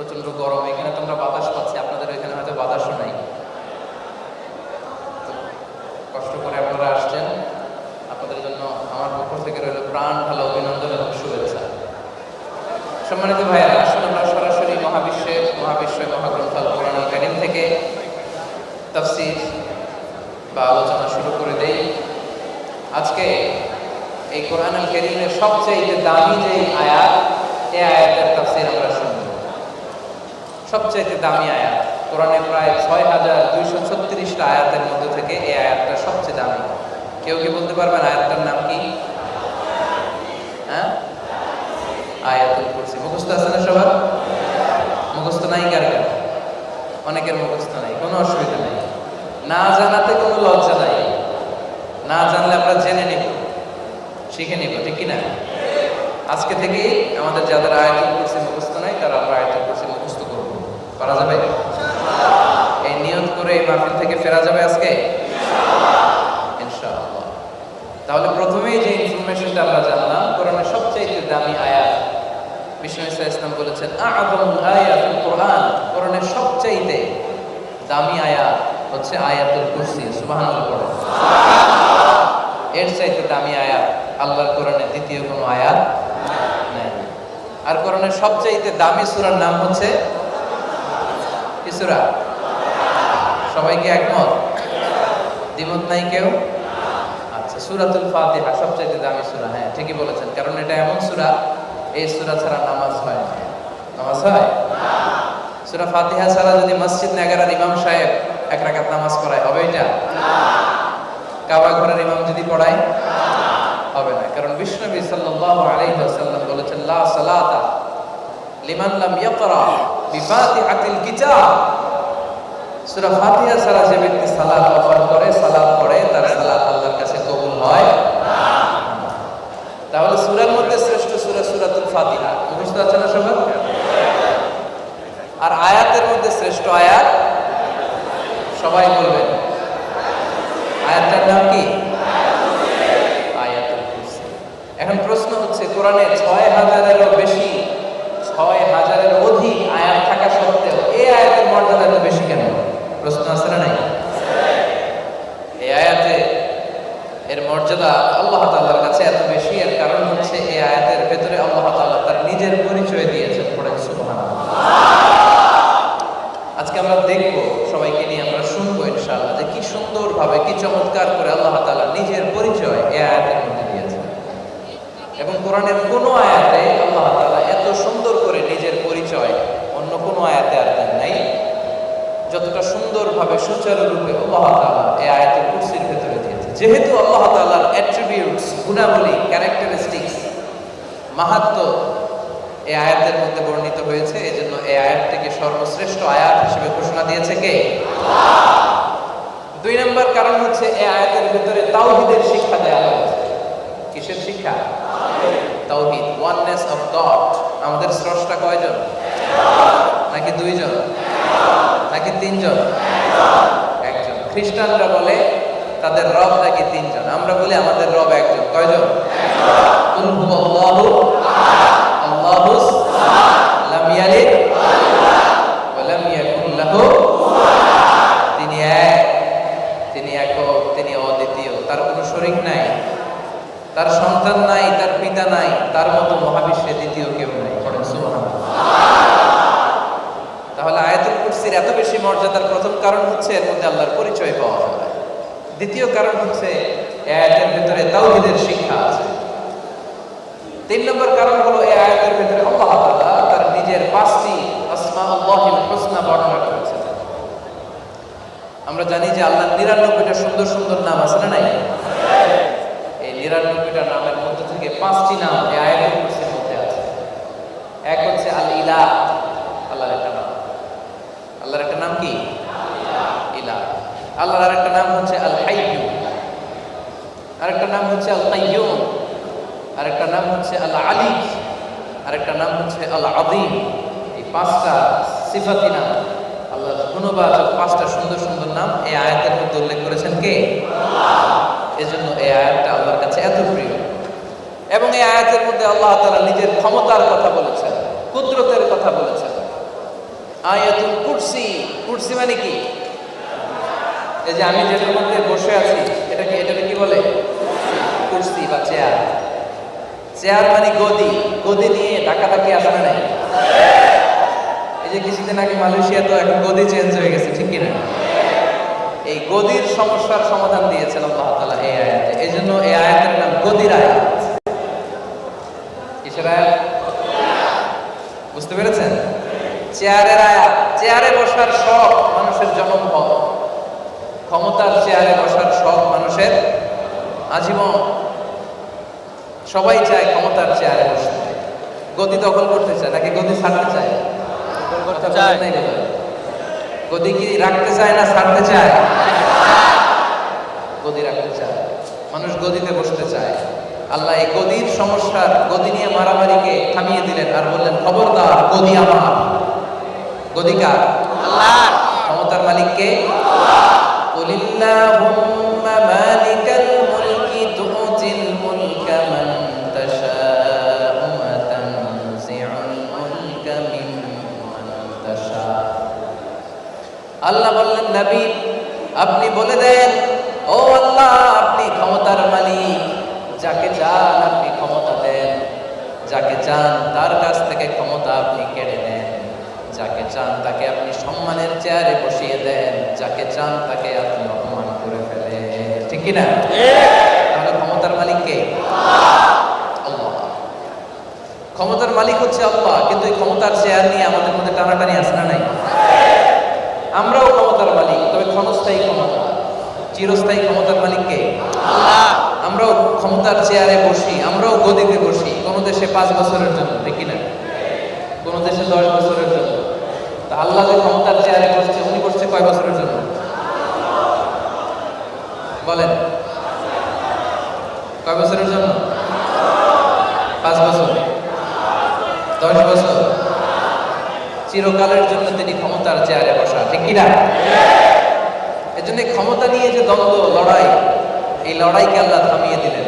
প্রচন্ড গরম, এখানে তোমরা বাতাস পাচ্ছি, আপনাদের এখানে হয়তো বাতাসও নাই। কষ্ট করে আপনারা আসছেন, আপনাদের জন্য আমার পক্ষ থেকে রইল প্রাণ ঢালা অভিনন্দন এবং শুভেচ্ছা। সম্মানিত ভাইয়েরা, আসলে আমরা সরাসরি মহাবিশ্ব মহাগ্রন্থ আল কোরআনুল কারীম থেকে তাফসীর বা আলোচনা শুরু করে দেই। আজকে এই কোরআনুল কারীমের সবচেয়ে দামি যে আয়াত, এই আয়াতের তাফসীর আমরা শুনব। সবচেয়ে দামি আয়াত, কোরআনে প্রায় ৬,২৩৬টা আয়াতের মধ্যে থেকে এই আয়াতটা সবচেয়ে দামি। কেউ কি বলতে পারবেন আয়াতটার নাম কি? হ্যাঁ, আয়াতুল কুরসি। মুখস্থ আছে না সবার? মুখস্থ নাই কার কার? অনেকের মুখস্থ নাই, কোনো অসুবিধা নেই, না জানাতে কোনো লজ্জা নাই। না জানলে আমরা জেনে নিব, শিখে নিব, ঠিক কিনা? আজকে থেকেই আমাদের যাদের আয়াতুল কুরসি মুখস্থ নাই তারা আমরা আয়াতুল কুরসি মুখস্থ করব। পারা যাবে? এই নিয়ত করে এই মাহফিল থেকে ফেরা যাবে আজকে ইনশাআল্লাহ। তাহলে প্রথমেই যে ইনফরমেশনটা আমরা জানলাম, কোরআনের সবচেয়ে দামি আয়াত, বিষ্ণু ইসলাম বলেছেন আ'যামুল আয়াতুল কোরআন, কোরআনের সবচেয়ে দামি আয়াত হচ্ছে আয়াতুল কুরসি। সুবহানাল্লাহ পড়ো। এর চাইতে দামি আয়াত আল্লাহর কোরআনে দ্বিতীয় কোনো আয়াত নেই। আর কোরআনের সবচেয়ে দামি সূরার নাম হচ্ছে কি সূরা? সবাই কি একমত? দ্বিমত নাই কেউ? আচ্ছা, সূরাতুল ফাতিহা সবচেয়ে দামি সূরা। হ্যাঁ, ঠিকই বলেছেন, কারণ এটা এমন সূরা, এই সূরা ছাড়া নামাজ হয় না। নামাজ হয়? সূরা ফাতিহা ছাড়া যদি মসজিদ নেগারার ইমাম সাহেব এক রাকাত নামাজ পড়ায়, হবে এটা? কাবা ঘরের ইমাম যদি পড়ায়, হবে না। কারণ বিশ্বনবী সাল্লাল্লাহু আলাইহি ওয়াসাল্লাম বলেছেন লা সালাতা লিমান লাম ইয়াকরা বিফাতিহাতিল কিতাব। সূরা ফাতিহা ছাড়া যে ব্যক্তি সালাত অফার করে, সালাত পড়ে, তার সালাত আল্লাহর কাছে কবুল হয় না। তাহলে সূরার মধ্যে শ্রেষ্ঠ সূরা সূরাতুল ফাতিহা। মুখস্থ আছে না সবার? আর আয়াতের মধ্যে শ্রেষ্ঠ আয়াত সবাই বলবেন, আয়াতটার নাম কি? আয়াতুল কুরসি। এখন প্রশ্ন হচ্ছে, কোরআনে ৬,০০০-এরও বেশি, ৬,০০০-এর অধিক আয়াত থাকা সত্ত্বেও এই আয়াতের মর্যাদা এত বেশি কেন? প্রশ্ন আছে না নাই? এই আয়াতে এর মর্যাদা আল্লাহ তাআলার কাছে এত বেশি, এর কারণ হচ্ছে এই আয়াতের ভেতরে আল্লাহ তাআলা তার নিজের পরিচয় দিয়েছেন। পড়েন সুবহানাল্লাহ। আজকে আমরা দেখব, সবাইকে নিয়ে আমরা শুনবো ইনশাআল্লাহ, যে কি সুন্দরভাবে, কি চমৎকার করে আল্লাহ তাআলা নিজের পরিচয় এই আয়াতের মধ্যে দিয়েছেন। এবং কোরআনের কোন আয়াতে আল্লাহ তাআলা এত সুন্দর করে নিজের পরিচয় অন্য কোন আয়াতে আর দেন নাই, যতটা সুন্দরভাবে সুচারুরূপে আল্লাহ তাআলা এই আয়াতুল কুরসির ভেতরে দিয়েছেন। যেহেতু আল্লাহ তাআলার অ্যাট্রিবিউটস, গুণাবলী, ক্যারেক্টারিস্টিক্স, মাহাত্ম্য এই আয়াতের মধ্যে বর্ণিত হয়েছে, এজন্য এই আয়াতটিকে সর্বশ্রেষ্ঠ আয়াত হিসেবে ঘোষণা দিয়েছে কে? দুই নম্বর কারণ হচ্ছে এই আয়াতের ভিতরে তাওহীদের শিক্ষা দেওয়া হয়েছে। কিসের শিক্ষা? তাওহীদ, ওয়াননেস অফ গড। আমাদের স্রষ্টা কয়জন? নাকি দুইজন? নাকি তিনজন? একজন। খ্রিস্টানরা বলে তাদের রব নাকি তিনজন, আমরা বলি আমাদের রব একজন। কয়জন? কুল হুয়াল্লাহু আল্লাহুস লাম ইয়ালিদ ওয়া লাম ইয়াকুল লাহু কুফুওয়ান আহাদ। তিনি এক, তিনি একক, তিনি অদ্বিতীয়, তার কোনো শরীক নাই, তার সন্তান নাই, তার পিতা নাই, তার মতো মহাবিশ্বে দ্বিতীয় কেউ নাই। পড়েন সুবহানাল্লাহ। তাহলে আয়াতুল কুরসির এত বেশি মর্যাদার প্রথম কারণ হচ্ছে এর মধ্যে আল্লাহর পরিচয় পাওয়া যায়। দ্বিতীয় কারণ হচ্ছে এই আয়াতের ভিতরে তাওহীদের শিক্ষা আছে। তিন নম্বর কারণ হলো এই আয়াতের ভিতরে আল্লাহ তাআলা তার নিজের ৫টি আসমাউল্লাহিল হুসনা বর্ণনা করেছেন। আমরা জানি যে আল্লাহর ৯৯টা সুন্দর সুন্দর নাম আছে না নাই? এই ৯৯টা নামের মধ্যে থেকে ৫টি নাম এই আয়াতুল কুরসির মধ্যে আছে। এক হচ্ছে আল ইলাহ, আল্লাহর একটা নাম। আল্লাহর একটা নাম কি? ইলাহ। আল্লাহর আরেকটা নাম হচ্ছে আল হাইয়্যু, আরেকটা নাম হচ্ছে আল কাইয়্যুম, আরেকটা নাম হচ্ছে আল আলী, আরেকটা নাম হচ্ছে আল আযীম। এই ৫টা সিফাতি নাম, আল্লাহর গুণবাচক ৫টা সুন্দর সুন্দর নাম এই আয়াতের মধ্যে উল্লেখ করেছেন কে? আল্লাহ। এজন্য এই আয়াতটা আল্লাহর কাছে এত প্রিয়। এবং এই আয়াতের মধ্যে আল্লাহ তাআলা নিজের ক্ষমতার কথা বলেছেন, কুদরতের কথা বলেছেন। আয়াতুল কুরসি। কুরসি মানে কি? এই যে আমি যেটার মধ্যে বসে আছি, এটাকে কি বলে? কুরসি বা চেয়ার। চেয়ার মানে গদি। গদি নিয়ে ধাক্কাধাক্কি আসবে না। এই যে কিছুদিন আগে মালয়েশিয়া তো এখন গদি চেঞ্জ হয়ে গেছে, ঠিক কিনা? এই গদির সমস্যার সমাধান দিয়েছেন আল্লাহ তাআলা এই আয়াতে। এই জন্য এই আয়াতের নাম গদির আয়াত। কিসের আয়াত? বুঝতে পেরেছেন? চেয়ারের আয়াত। চেয়ারে বসার শখ মানুষের জন্ম হয়, ক্ষমতার চেয়ারে বসার শখ মানুষের আজীবন। সবাই চায় ক্ষমতার চেয়ারে বসতে, গদি দখল করতে চায়, নাকি গদি ছাড়তে চায়? গদি কি রাখতে চায় না ছাড়তে চায়? গদি রাখতে চায়, মানুষ গদিতে বসতে চায়। আল্লাহ এই গদির সমস্যার, গদি নিয়ে মারামারিকে থামিয়ে দিলেন আর বললেন, খবরদার, গদি আমার। গদি কার? আল্লাহর। ক্ষমতার মালিক কে? কুলিল্লাহুম্মা মালিকাল মুলকি তুতিল মুলকা মান তাশাউ ওয়া তানজিউল মুলকা মিম্মান তাশাউ। আল্লাহ বললেন, নবী আপনি বলে দেন, ও আল্লাহ আপনি ক্ষমতার মালিক, যাকে চান আপনি ক্ষমতা দেন, যাকে চান তার কাছ থেকে ক্ষমতা আপনি কেড়ে নেন, যাকে চান তাকে আপনি সম্মানের চেয়ারে বসিয়ে দেন, যাকে চান তাকে আপনি অপমান করে ফেলেন। ঠিক কিনা? তাহলে ক্ষমতার মালিক কে? আল্লাহ। ক্ষমতার মালিক হচ্ছে আল্লাহ, কিন্তু এই ক্ষমতার চেয়ার নিয়ে আমাদের মধ্যে টানাটানি আছে না নাই? আমরাও ক্ষমতার মালিক, তবে ক্ষণস্থায়ী ক্ষমতা। চিরস্থায়ী ক্ষমতার মালিক কে? আল্লাহ। আমরাও ক্ষমতার চেয়ারে বসি, আমরাও গদিতে বসি, কোন দেশে 5 বছরের জন্য, ঠিক কিনা? কোন দেশে 10 বছরের জন্য। তা আল্লাহ যে ক্ষমতার চেয়ারে বসছে, উনি বসছে কয় বছরের জন্য? বলেন, কয় বছরের জন্য? 5 বছর, 10 বছর, চিরকালের জন্য তিনি ক্ষমতার চেয়ারে বসা, ঠিক কিনা? এজন্য ক্ষমতা নিয়ে যে দ্বন্দ্ব, লড়াই, এই লড়াইকে আল্লাহ থামিয়ে দিলেন।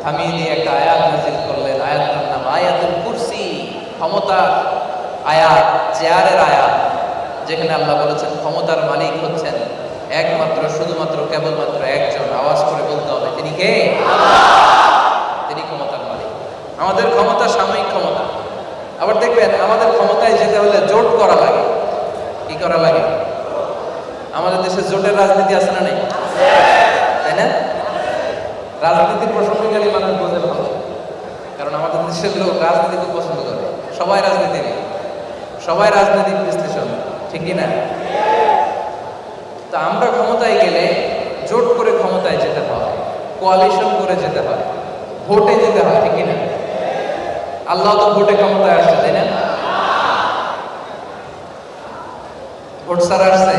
থামিয়ে দিয়ে একটা আয়াত নাযিল করলেন, আয়াতটার নাম আয়াতুল কুরসি। ক্ষমতার আয়াত, চেয়ারের আয়াত, যেখানে আল্লাহ বলেছেন ক্ষমতার মালিক হচ্ছেন একমাত্র, শুধুমাত্র, কেবলমাত্র একজন। আওয়াজ করে বলতে হবে, তিনি কে? তিনি ক্ষমতার মালিক। আমাদের ক্ষমতা সাময়িক ক্ষমতা। আবার দেখবেন আমাদের ক্ষমতায় যেতে হলে জোট করা লাগে। কি করা লাগে? আমাদের দেশে জোটের রাজনীতি আছে না নেই? তাই না? রাজনীতির প্রসঙ্গকারী মানুষ বোঝে ভালো, কারণ আমাদের দেশের লোক রাজনীতি খুব পছন্দ করে। সবাই রাজনীতি, সবাই রাজনৈতিক বিশ্লেষণ, ঠিক কিনা? তা আমরা ক্ষমতায় গেলে জোট করে ক্ষমতায় যেতে হয়, কোয়ালিশন করে যেতে হয়, ভোটে যেতে হয়, ঠিক কিনা? আল্লাহ তো ভোটে ক্ষমতায় আসছে, তাই না? ভোট ছাড়া আসছে?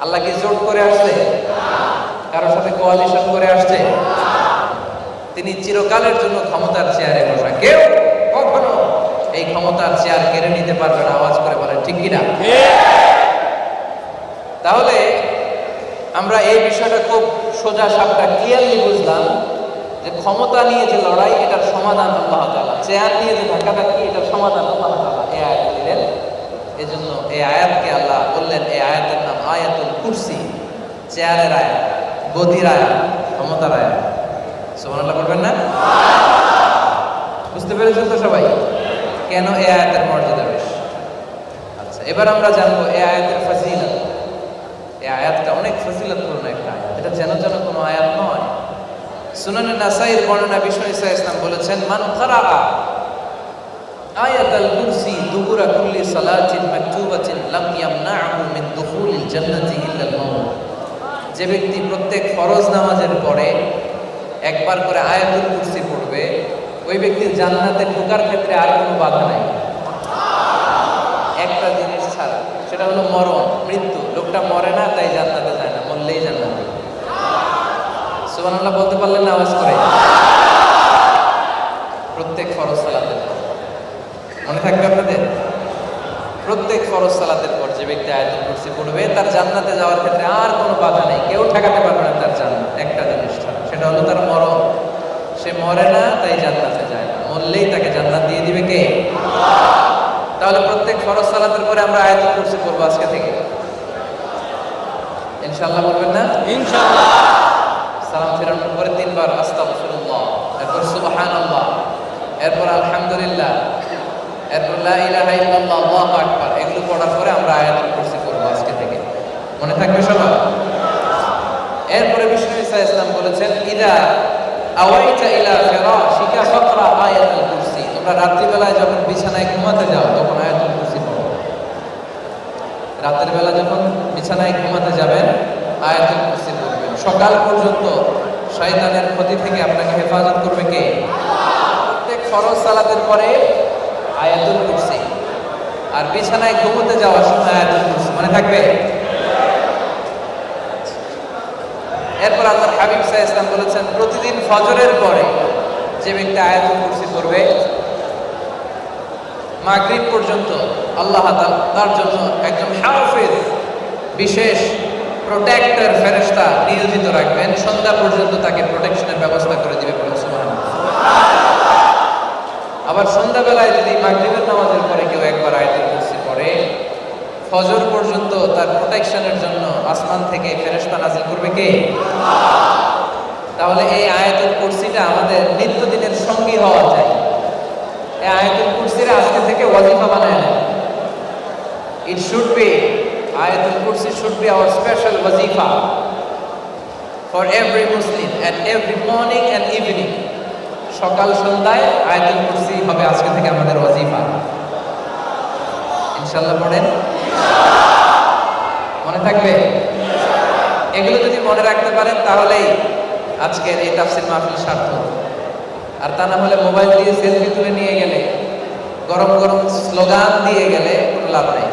আল্লাহ কি জোট করে আসছে? কারোর সাথে কোয়ালিশন করে আসছে? তিনি চিরকালের জন্য ক্ষমতার চেয়ারে বসা। কেউ কখনো এই ক্ষমতার চেয়ার কেড়ে নিতে পারবে না। আওয়াজ করে বলেন, ঠিক কিনা? তাহলে আমরা এই বিষয়টা খুব সোজা সাপটা ক্লিয়ারলি বুঝলাম যে ক্ষমতা নিয়ে যে লড়াই, এটার সমাধান আল্লাহ তাআলা। চেয়ার নিয়ে যে ধাক্কাধাক্কি, এটার সমাধান আল্লাহ তাআলা এই আয়াতে দিলেন। এজন্য এই আয়াতকে আল্লাহ বললেন, এই আয়াতের নাম আয়াতুল কুরসি। চেয়ারের আয়াত, গদির আয়াত, ক্ষমতার আয়াত। সুবহানাল্লাহ বলবেন না? বুঝতে পেরেছেন তো সবাই কেন এই আয়াতের মর্যাদা বেশি? আচ্ছা, এবার আমরা জানবো এই আয়াতের ফজিলত। এই আয়াতটা অনেক ফজিলতপূর্ণ একটা আয়াত। এটা যেন যেন কোনো আয়াত নয়। সুনানে নাসাইর বর্ণনা বিষ্ণু ঈসা ইসলাম বলেছেন, মান কারাআ আয়াতুল কুরসি দুবুরা কুল্লি সালাতিন মাকতুবাতিন লাম ইয়ামনাহু মিন দুখুলিল জান্নাতি ইল্লাল মাউত। যে ব্যক্তি প্রত্যেক ফরজ নামাজের পরে একবার করে আয়াতুল কুরসি পড়বে, ওই ব্যক্তির জান্নাতে ঢোকার ক্ষেত্রে আর কোনো বাধা নাই, একটা জিনিস ছাড়া, সেটা হলো মরণ, মৃত্যু। লোকটা মরে না তাই জান্নাতে যায় না, মরলেই জান্নাতে। সুবহানাল্লাহ বলতে পারলেন না আওয়াজ করে? প্রত্যেক ফরজ সালাতের পর, মনে থাকবে আপনাদের, প্রত্যেক ফরজ সালাতের পর যে ব্যক্তি আয়াতুল কুরসি পড়বে, তার জান্নাতে যাওয়ার ক্ষেত্রে আর কোনো বাধা নেই, কেউ ঠেকাতে পারবে না তার জান্নাত, একটা জিনিস ছাড়া, সেটা হলো তার মরণ। সে মরে না তাই জান্নাতে যায় না, মরলেই তাকে জান্নাত দিয়ে দিবে কে? তাহলে প্রত্যেক ফরজ সালাতের পরে আমরা আয়াতুল কুরসি পড়বো আজকে থেকে, ইনশাআল্লাহ। বলবেন না ইনশাআল্লাহ? সালাম ফেরানোর পরে 3 বার আস্তাগফিরুল্লাহ, এরপর সুবহানাল্লাহ, এরপর আলহামদুলিল্লাহ, এরপর লা ইলাহা ইল্লাল্লাহ, আল্লাহু আকবার, এগুলো পড়ার পরে আমরা আয়াতুল কুরসি পড়বো আজকে থেকে। মনে থাকবে সবার? এরপরে বিষ্ণু ঈসা ইসলাম বলেছেন, ইদা আওয়াইতা ইলা ফিরাশিকা ফাকরা আয়াতুল কুরসি, তোমরা রাত্রিবেলায় যখন বিছানায় ঘুমাতে যাও তখন আয়াতুল কুরসি পড়ো। রাতের বেলা যখন বিছানায় ঘুমাতে যাবেন আয়াতুল কুরসি পড়বেন। সকাল পর্যন্ত শয়তানের ক্ষতি থেকে আপনাকে হেফাজত করবে কে? প্রত্যেক ফরজ সালাতের পরে আয়াতুল কুরসি, আর বিছানায় ঘুমোতে যাওয়ার সময় আয়াতুল কুরসি। মনে থাকবে? এরপর আল্লাহর হাবিব সাল্লাল্লাহু আলাইহি ওয়াসাল্লাম বলেছেন, প্রতিদিন ফজরের পরে যে ব্যক্তি আয়াতুল কুরসি পড়বে মাগরিব পর্যন্ত আল্লাহ তার জন্য একজন হাফেজ, বিশেষ প্রোটেক্টর ফেরেশতা নিয়োজিত রাখবেন। সন্ধ্যা পর্যন্ত তাকে প্রোটেকশনের ব্যবস্থা করে দিবে। সুবহানাল্লাহ। আবার সন্ধ্যাবেলায় যদি মাগরিবের নামাজের পরে কেউ একবার আয়াতুল কুরসি পড়ে, ফজর পর্যন্ত তার প্রোটেকশনের জন্য আসমান থেকে ফেরেশতা নাযিল করবে কে? তাহলে এই আয়াতুল কুরসিটা আমাদের নিত্যদিনের সঙ্গী হওয়া চাই। এই আয়াতুল কুরসির আজকে থেকে ওয়াজিফা বানায় নেন। It should be, Ayatul Kursi should be our special ওয়াজিফা for every Muslim at every morning and evening. সকাল সন্ধ্যায় আয়াতুল কুরসি হবে আজকে থেকে আমাদের ওয়াজিফা। ইনশাআল্লাহ পড়েন। মনে থাকবে? এগুলো যদি মনে রাখতে পারেন তাহলেই আজকের এই তাফসীর মাহফিল সার্থক। আর তা না হলে মোবাইল দিয়ে সেলফি তুলে নিয়ে গেলে, গরম গরম স্লোগান দিয়ে গেলে কোনো লাভ নেই।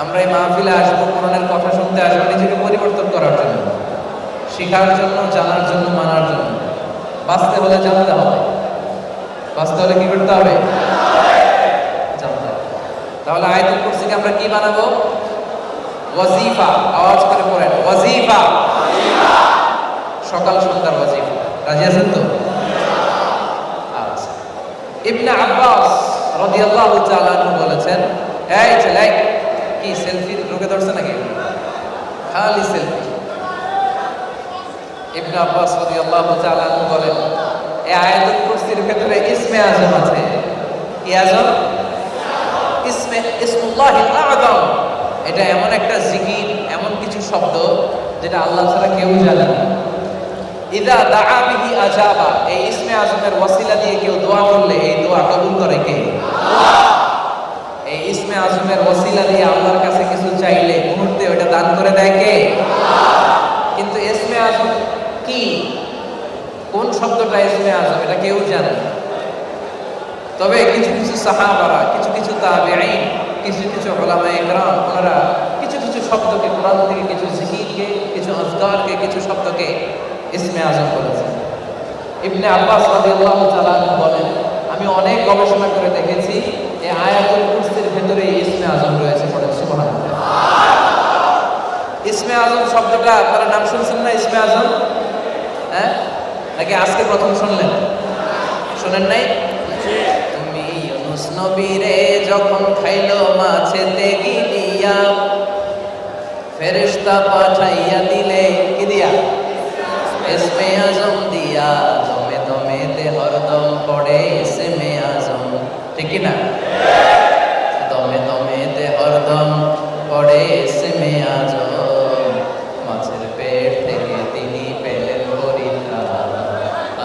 আমরা এই মাহফিলে আসবো, কোরআনের কথা শুনতে আসবো নিজেকে পরিবর্তন করার জন্য, শেখার জন্য, জানার জন্য, মানার জন্য। বাঁচতে হলে জানতে হবে। বাঁচতে হলে কি করতে হবে? জানতে হবে। তাহলে আয়াতুল কুরসিকে আমরা কি বানাবো? ওয়াজিফা। আওয়াজ করে পড়েন, ওয়াজিফা। সকাল সন্ধ্যার ওয়াজিফা। রাজি আছেন তো? আচ্ছা। ইবনে আব্বাস রাদিয়াল্লাহু তাআলা আনহু বলেছেন, এই ছেলে কি সেলফি রোগে ধরছে নাকি? খালি সেলফি। ইবনে আব্বাস রাদিয়াল্লাহু তাআলা আনহু বলেন, এই আয়াতুল কুরসির ভিতরে ইসমে আযম আছে। কি আযম? ইসমুল্লাহিল আযম। এটা এমন একটা জিকির, এমন কিছু শব্দ যেটা আল্লাহ ছাড়া কেউ জানে না। ইদা দাআ বিহি আজাবা, এই ইসমে আযমের ওয়াসিলা দিয়ে কেউ দোয়া করলে এই দোয়া কবুল করে কে? আল্লাহ। এই ইসমে আযমের ওয়াসিলা দিয়ে আল্লাহর কাছে কিছু চাইলে মুহূর্তে ওটা দান করে দেয় কে? আল্লাহ। কিন্তু ইসমে আযম কি, কোন শব্দটা ইসমে আযম, এটা কেউ জানে না। তবে কিছু কিছু সাহাবারা, কিছু কিছু তাবেঈন, কিছু কিছু উলামায়ে কেরাম, ওনারা কিছু কিছু শব্দকে, কোরআন থেকে কিছু জিকিরকে, কিছু আযকারকে, কিছু শব্দকে ইসমে আযম বলেছেন। ইবনে আব্বাস রাদিয়াল্লাহু তাআলা আনহু বলেন, আমি অনেক গবেষণা করে দেখেছি এই আয়াতুল কুরসির ভেতরে ইসমে আযম রয়েছে। পড়েন সুবহানাল্লাহ। ইসমে আযম শব্দটা আপনারা নাম শুনছেন না? ইসমে আযম, হ্যাঁ? নাকি আজকে প্রথম শুনলেন? শুনেন নাই? তুমি ইউনুস নবীরে যখন খাইলো মাছেতে গিলিয়া, ফেরেশতা পাঠাইয়া দিলে কি দিয়া? ইসমে আযম দিয়া। দমে দমে তে হরদম পড়ে ইসমে আযম। ঠিক কি না? দমে দমে তে হরদম পড়ে ইসমে আযম। মাছের পেট থেকে তিনি পেলেন পরিত্রাণ।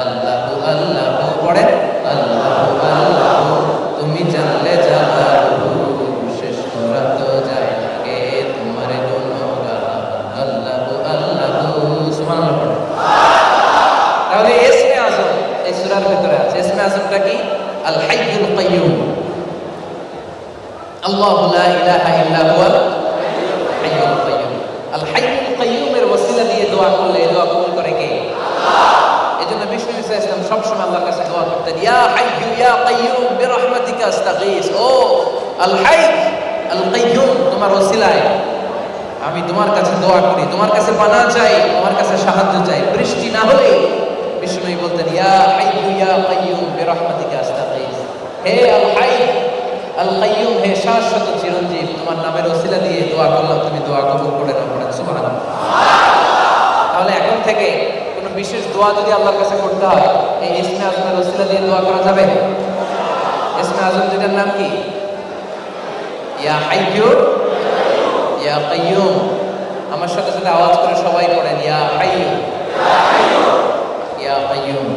আল্লাহু আল্লাহু পড়েন, আল্লাহু আল্লাহু তুমি জানলে জালালু, শেষ করা তো যায় না গে তোমার গুণগান। আল্লাহু আল্লাহু সুবহানাল্লাহ পড়েন। তাহলে ইসমে আযম এই সূরার ভিতরে আছে। ইসমে আযমটা কি? আল হাইয়ুল কাইয়্যুম। আল্লাহু লা ইলাহা ইল্লা হুয়াল হাইয়ুল কাইয়্যুম। আল হাইয়ুল কাইয়্যুমের ওসিলা দিয়ে দোয়া করলে দোয়া কবুল করে কে? আল্লাহ। এজন্য বিষ্ণু ঈসা ইসলাম সবসময় আল্লাহর কাছে দোয়া করতেন, ইয়া হাইয়্যু ইয়া কাইয়্যুম বিরহমাতিকা আস্তাগীস। ও আল হাইয় আল কাইয়্যুম, তোমার ওসিলায় আমি তোমার কাছে দোয়া করি, তোমার কাছে পানাহ চাই, তোমার কাছে সাহায্য চাই। বৃষ্টি না হলে বিষ্ণু বলতেন, ইয়া হাইয়্যু ইয়া কাইয়্যুম বিরহমাতিকা আস্তাগীস। হে আল হাইয় আল কাইয়ুম, হে শাশ্বত চিরঞ্জীব, তোমার নামের ওসিলা দিয়ে দোয়া করলাম, তুমি দোয়া কবুল করে নাও। পড়েন সুবহানাল্লাহ। তাহলে এখন থেকে কোনো বিশেষ দোয়া যদি আল্লাহর কাছে করতে হয়, এই ইসমে আজমের ওসিলা দিয়ে দোয়া করা যাবে। ইসমে আজম যেটার নাম কি? ইয়া হাইয়্যু ইয়া কাইয়ুম। আমার সাথে সাথে আওয়াজ করে সবাই পড়েন, ইয়া হাইয়্যু ইয়া কাইয়ুম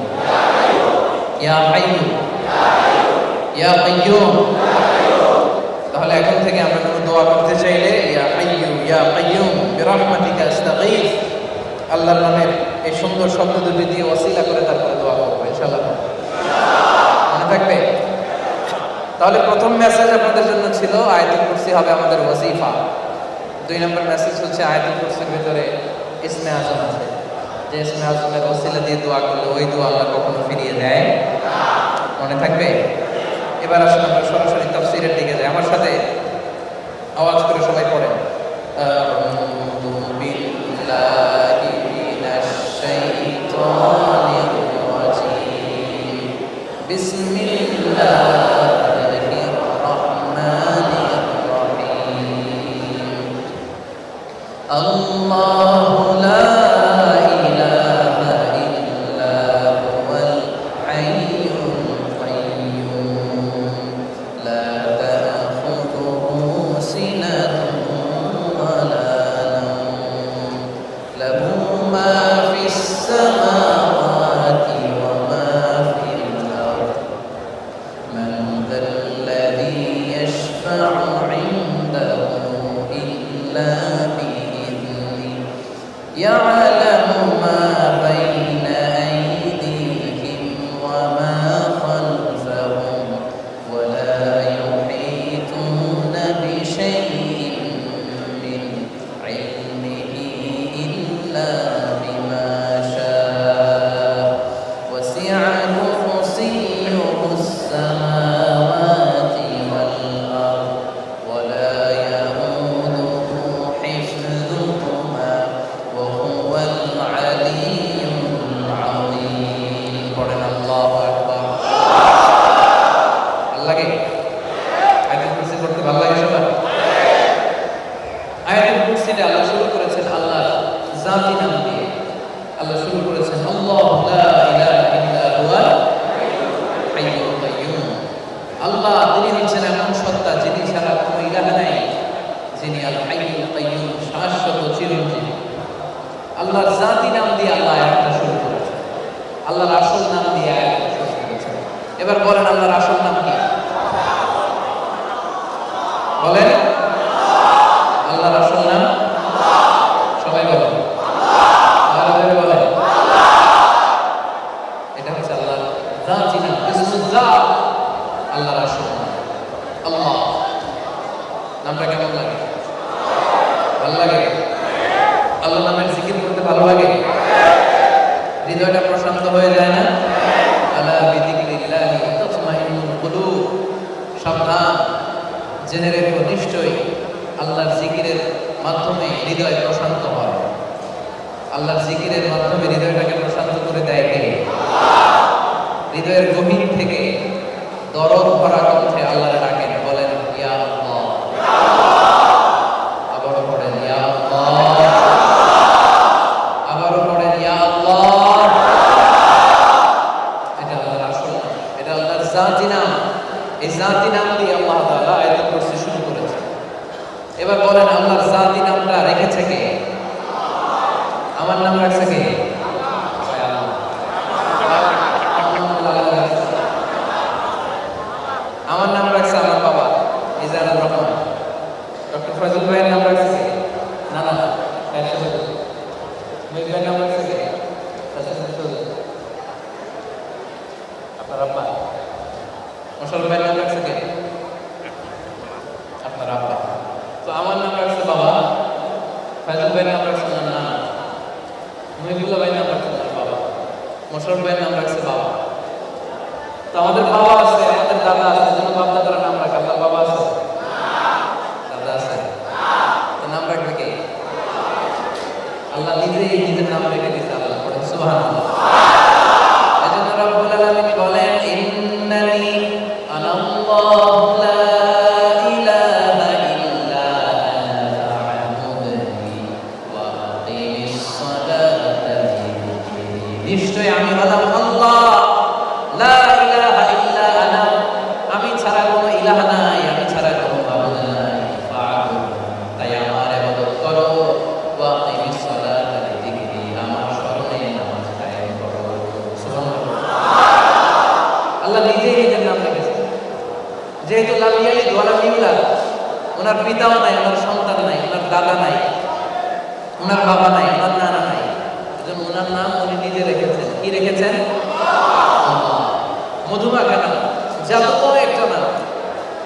ইয়া হাইয়্যু ইয়া কাইয়ুম। তাহলে এখন থেকে আমরা কোনো দোয়া করতে চাইলে ইয়া হাইয়্যু ইয়া কাইয়ুম বিরহমাতিকা আস্তাগীথ, আল্লাহর নামের এই সুন্দর শব্দ দুটি দিয়ে ওসিলা করে তারপরে দোয়া করবো ইনশাআল্লাহ। মনে থাকবে? তাহলে প্রথম মেসেজ আপনাদের জন্য ছিল আয়াতুল কুরসি হবে আমাদের ওয়াজিফা। 2 নম্বর মেসেজ হচ্ছে আয়াতুল কুরসির ভিতরে ইসমে আজম আছে, যে ইসমে আজমের ওসিলা দিয়ে দোয়া করলে ওই দোয়া আল্লাহ কখনো ফিরিয়ে দেয় না। মনে থাকবে? এবার আসলে আমরা সরাসরি তাফসীরের দিকে যাই। আমার সাথে আওয়াজ করে সবাই পড়েন, আউযু বিল্লাহি মিনাশ শাইতানির রাজীম, বিসমিল্লাহির রহমানির রহিম। আল্লাহু লা يعلم ما بين أيديهم وما خلفهم ولا يحيطون بشيء من علمه إلا بما شاء وسع كرسيه السماوات والأرض ولا يئوده حفظهما وهو العلي العظيم. পড়েন আল্লাহু আকবার। ভালো লাগে? আয়াতুল কুরসি পড়তে ভালো লাগে সবার? আয়াতুল কুরসিটা আল্লাহ শুরু করেছেন আল্লাহর জাতি নাম দিয়ে। আল্লাহ শুরু করেছেন আল্লাহু লা ইলাহা ইল্লা হুয়া হাইয়ুল কাইয়ুম। আল্লাহ তিনি হচ্ছেন এমন সত্তা যিনি ছাড়া কোনো ইলাহা নাই, যিনি আল হাইয়ুল কাইয়ুম, শাশ্বত চিরঞ্জীবী। আল্লাহর জাতি নাম দিয়ে আল্লাহ আয়াতটা শুরু করেছেন, আল্লাহর আসল নাম দিয়ে আয়াতটা শুরু করেছেন। এবার বলেন আল্লাহর আসল নাম কি? বলেন আল্লাহর আসল নাম। সবাই বলেন আল্লাহ, বলেন। এটা হচ্ছে আল্লাহর জাতি নাম, ইসমুল্লাহ, আল্লাহর আসল নাম আল্লাহ। নামটা কেমন লাগে? ভালো লাগে? আল্লাহ নামের জিকির করতে ভালো লাগে? হৃদয়টা প্রশান্ত হয়ে যায় না? আলা বিযিকরিল্লাহি তাতমাইন্নুল কুলুব। সাবধান, জেনে রেখো নিশ্চয়ই আল্লাহর জিকিরের মাধ্যমে হৃদয় প্রশান্ত হয়। আল্লাহর জিকিরের মাধ্যমে হৃদয়টাকে প্রশান্ত করে দেয় কে? হৃদয়ের গভীর থেকে দরদ ভরা কণ্ঠে আল্লাহর ডাকেন, বলেন ইয়া আল্লাহ। আবারও পড়েন ইয়া আল্লাহ, আবারও পড়েন ইয়া আল্লাহ। এটা আল্লাহর আসল নাম, এটা আল্লাহর জাতি নাম। এই জাতি নাম দিয়ে আল্লাহ তাআলা আয়াতুল কুরসি শুরু করেছেন। এবার বলেন আল্লাহর জাতি নামটা রেখেছে কে? আমার নাম রাখছে কে? আমার নাম রাখছে আমার বাবা মিজানুর রহমান। ডক্টর ফয়জুল ভাইয়ের নাম রাখছে কে? না না, একসাথে মেজ ভাইয়ের নাম রাখছে কে? আপনার আব্বা। মশাল ভাইয়ের নাম রাখছে কে? আপনার আব্বা। তো আমার নাম রাখছে বাবা, ফয়জুল ভাইয়ের নাম রাখছে না না, মহিবুল্লাহ ভাইয়ের নাম রাখছে না বাবা, মশাল ভাইয়ের নাম রাখছে বাবা। তো আমাদের বাবা আছে, আমাদের দাদা আছে, যেন বাপ দাদার নাম রাখে। আপনার বাবা আছে? দাদা আছে? তো নাম রাখবে কে? আল্লাহ নিজেই নিজের নাম রেখে দিয়েছে। আল্লাহ পড়েন সুবহানাল্লাহ। এজন্য রব্বুল আলামিন বলেন ইন্নানি আনাল্লাহু লা যেহেতু লাম ইয়ালিদ ওয়া লাম ইউলাদ, ওনার পিতাও নাই, ওনার সন্তান নাই, ওনার দাদা নাই, ওনার বাবা নাই, ওনার নানা নাই, এজন্য ওনার নাম উনি নিজে রেখেছেন। কি রেখেছেন? মধুমাখা নাম, জাদুময় একটা নাম।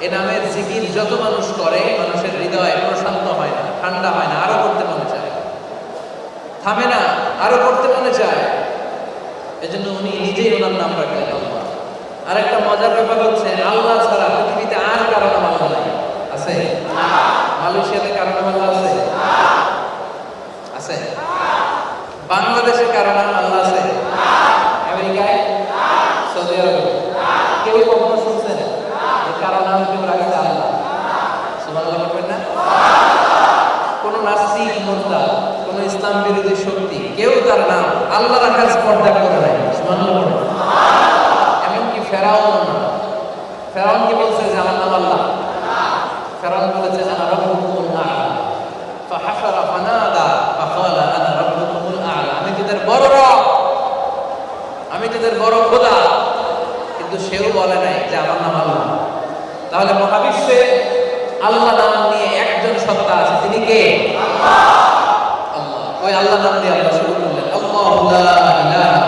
এ নামের জিকির যত মানুষ করে মানুষের হৃদয় প্রশান্ত হয় না, ঠান্ডা হয় না, আরো করতে মনে চায়, থামে না, আরো করতে মনে চায়। এজন্য উনি নিজেই ওনার নাম রাখলেন আল্লাহ। আর একটা মজার ব্যাপার হচ্ছে আল্লাহ ছাড়া পৃথিবীতে আর কারো নাম আল্লাহ নাই। আছে? মালয়েশিয়াতে কারো নাম আল্লাহ আছে? আছে? বাংলাদেশে কারো নাম আল্লাহ আছে? আমেরিকায়, সৌদি আরবে কেউ কখনো শুনছেন কারো নাম কেউ রাখছে আল্লাহ? সুবহানাল্লাহ বলবেন না? কোন নাস্তিক মোর্তা, কোন ইসলাম বিরোধী শক্তি কেউ তার নাম আল্লাহ রাখার স্পর্ধা করে নাই। সুবহানাল্লাহ বলবেন? এমনকি ফেরাউন, ফেরাউন কি বলছে যে আমার নাম আল্লাহ? ফেরাউন বলেছে আনা রাব্বুকুমুল আ'লা ফাহাশারা ফানাদা ফাকালা আনা রাব্বুকুমুল আ'লা, আমি তোদের বড় রব, আমি তোদের বড় খোদা। কিন্তু সেও বলে নাই যে আমার নাম আল্লাহ। তাহলে মহাবিশ্বে আল্লাহ নাম নিয়ে একজন সত্তা আছে, তিনি কে? আল্লাহ। ওই আল্লাহ নাম দিয়ে আমরা শুরু করলেন, আল্লাহু লা ইলাহা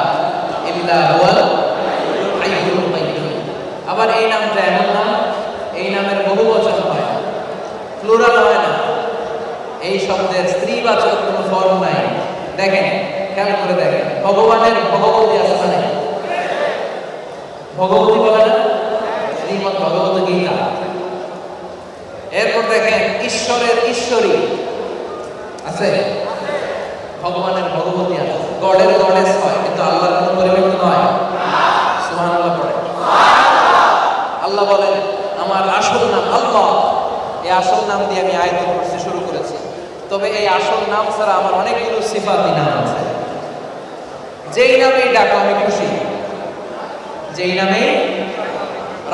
ইল্লা হুয়াল হাইয়ুল কাইয়্যুম। আবার এই নামটা এমন নাম, এই নামের বহুবচন হয়, প্লুরাল হয় না। এই শব্দের স্ত্রীবাচক কোনো ফর্ম নাই। দেখেন, খেয়াল করে দেখেন, ভগবানের ভগবতী আছে না? ভগবতী বলে না? শ্রীমদ ভগবত গীতা। এরপর দেখেন ঈশ্বরের ঈশ্বরী আছে, ভগবানের ভগবতী আছে। গডের গডেস হয়, কিন্তু আল্লাহর কোনো পরিবর্তন হয়? সুবহানাল্লাহ পড়ে। আল্লাহ বলেন আমার আসল নাম আল্লাহ। এই আসল নাম দিয়ে আমি আয়াতুল কুরসি শুরু করেছি। তবে এই আসল নাম ছাড়া আমার অনেকগুলো সিফাতি নাম আছে। যেই নামেই ডাকো আমি খুশি, যেই নামে।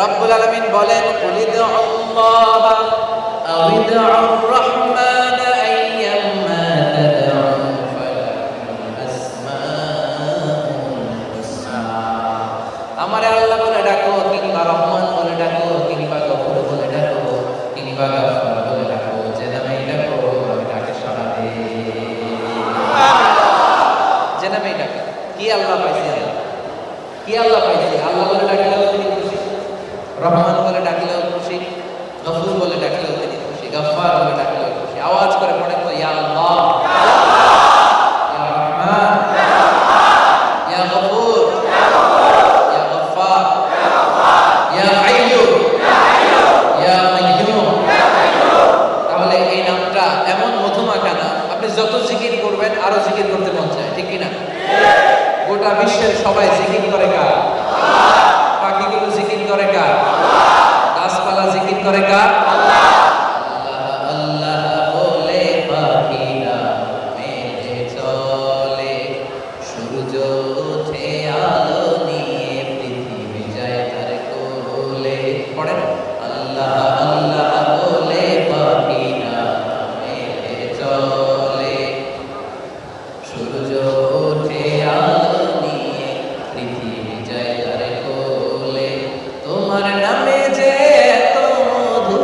রব্বুল আলামিন বলেন কুলিদুল্লাহ আও ইদউর রাহমান আইয়াম্মা তাদউ ফালাহুল আসমাউল হুসনা। আমারে আল্লাহ বলে ডাকো, কিংবা রহমান বলে ডাকো, কিংবা গফুর বলে ডাকো, কিংবা গাফফার বলে ডাকো, যে নামেই ডাকো আমি ডাকে সাড়া দে। যে নামেই ডাকো। কি আল্লাহ পাইছি? আল্লাহ কি আল্লাহ পাইছি? আল্লাহ বলে ডাকলেও তিনি খুশি, রহমান বলে ডাকলেও খুশি, গফুর বলে ডাকলেও তিনি খুশি, গাফফার বলে ডাকলেও খুশি। আওয়াজ করে পড়েন তো, ইয়া আল্লাহ, ইয়া রহমান, ইয়া গফুর, ইয়া গাফফার, ইয়া হাইয়্যু, ইয়া কাইয়্যুম। তাহলে এই নামটা এমন মধুমাখা নাম, আপনি যত জিকির করবেন আরো জিকির করতে মন চায়, ঠিক কি না? গোটা বিশ্বের সবাই জিকির করে কার? পাখিগুলো জিকির করে কার? গাছপালা জিকির করে কার? আল্লাহ আল্লাহ বলে পাখিরা মেঘে চলে, সূর্য ওঠে আলো নিয়ে, পৃথিবী যায় তার কোলে। পড়েন আল্লাহ আল্লাহ বলে পাখিরা মেঘে চলে, সূর্য ওঠে আলো নিয়ে, পৃথিবী যায় তার কোলে। তোমার নামে যে এত মধু,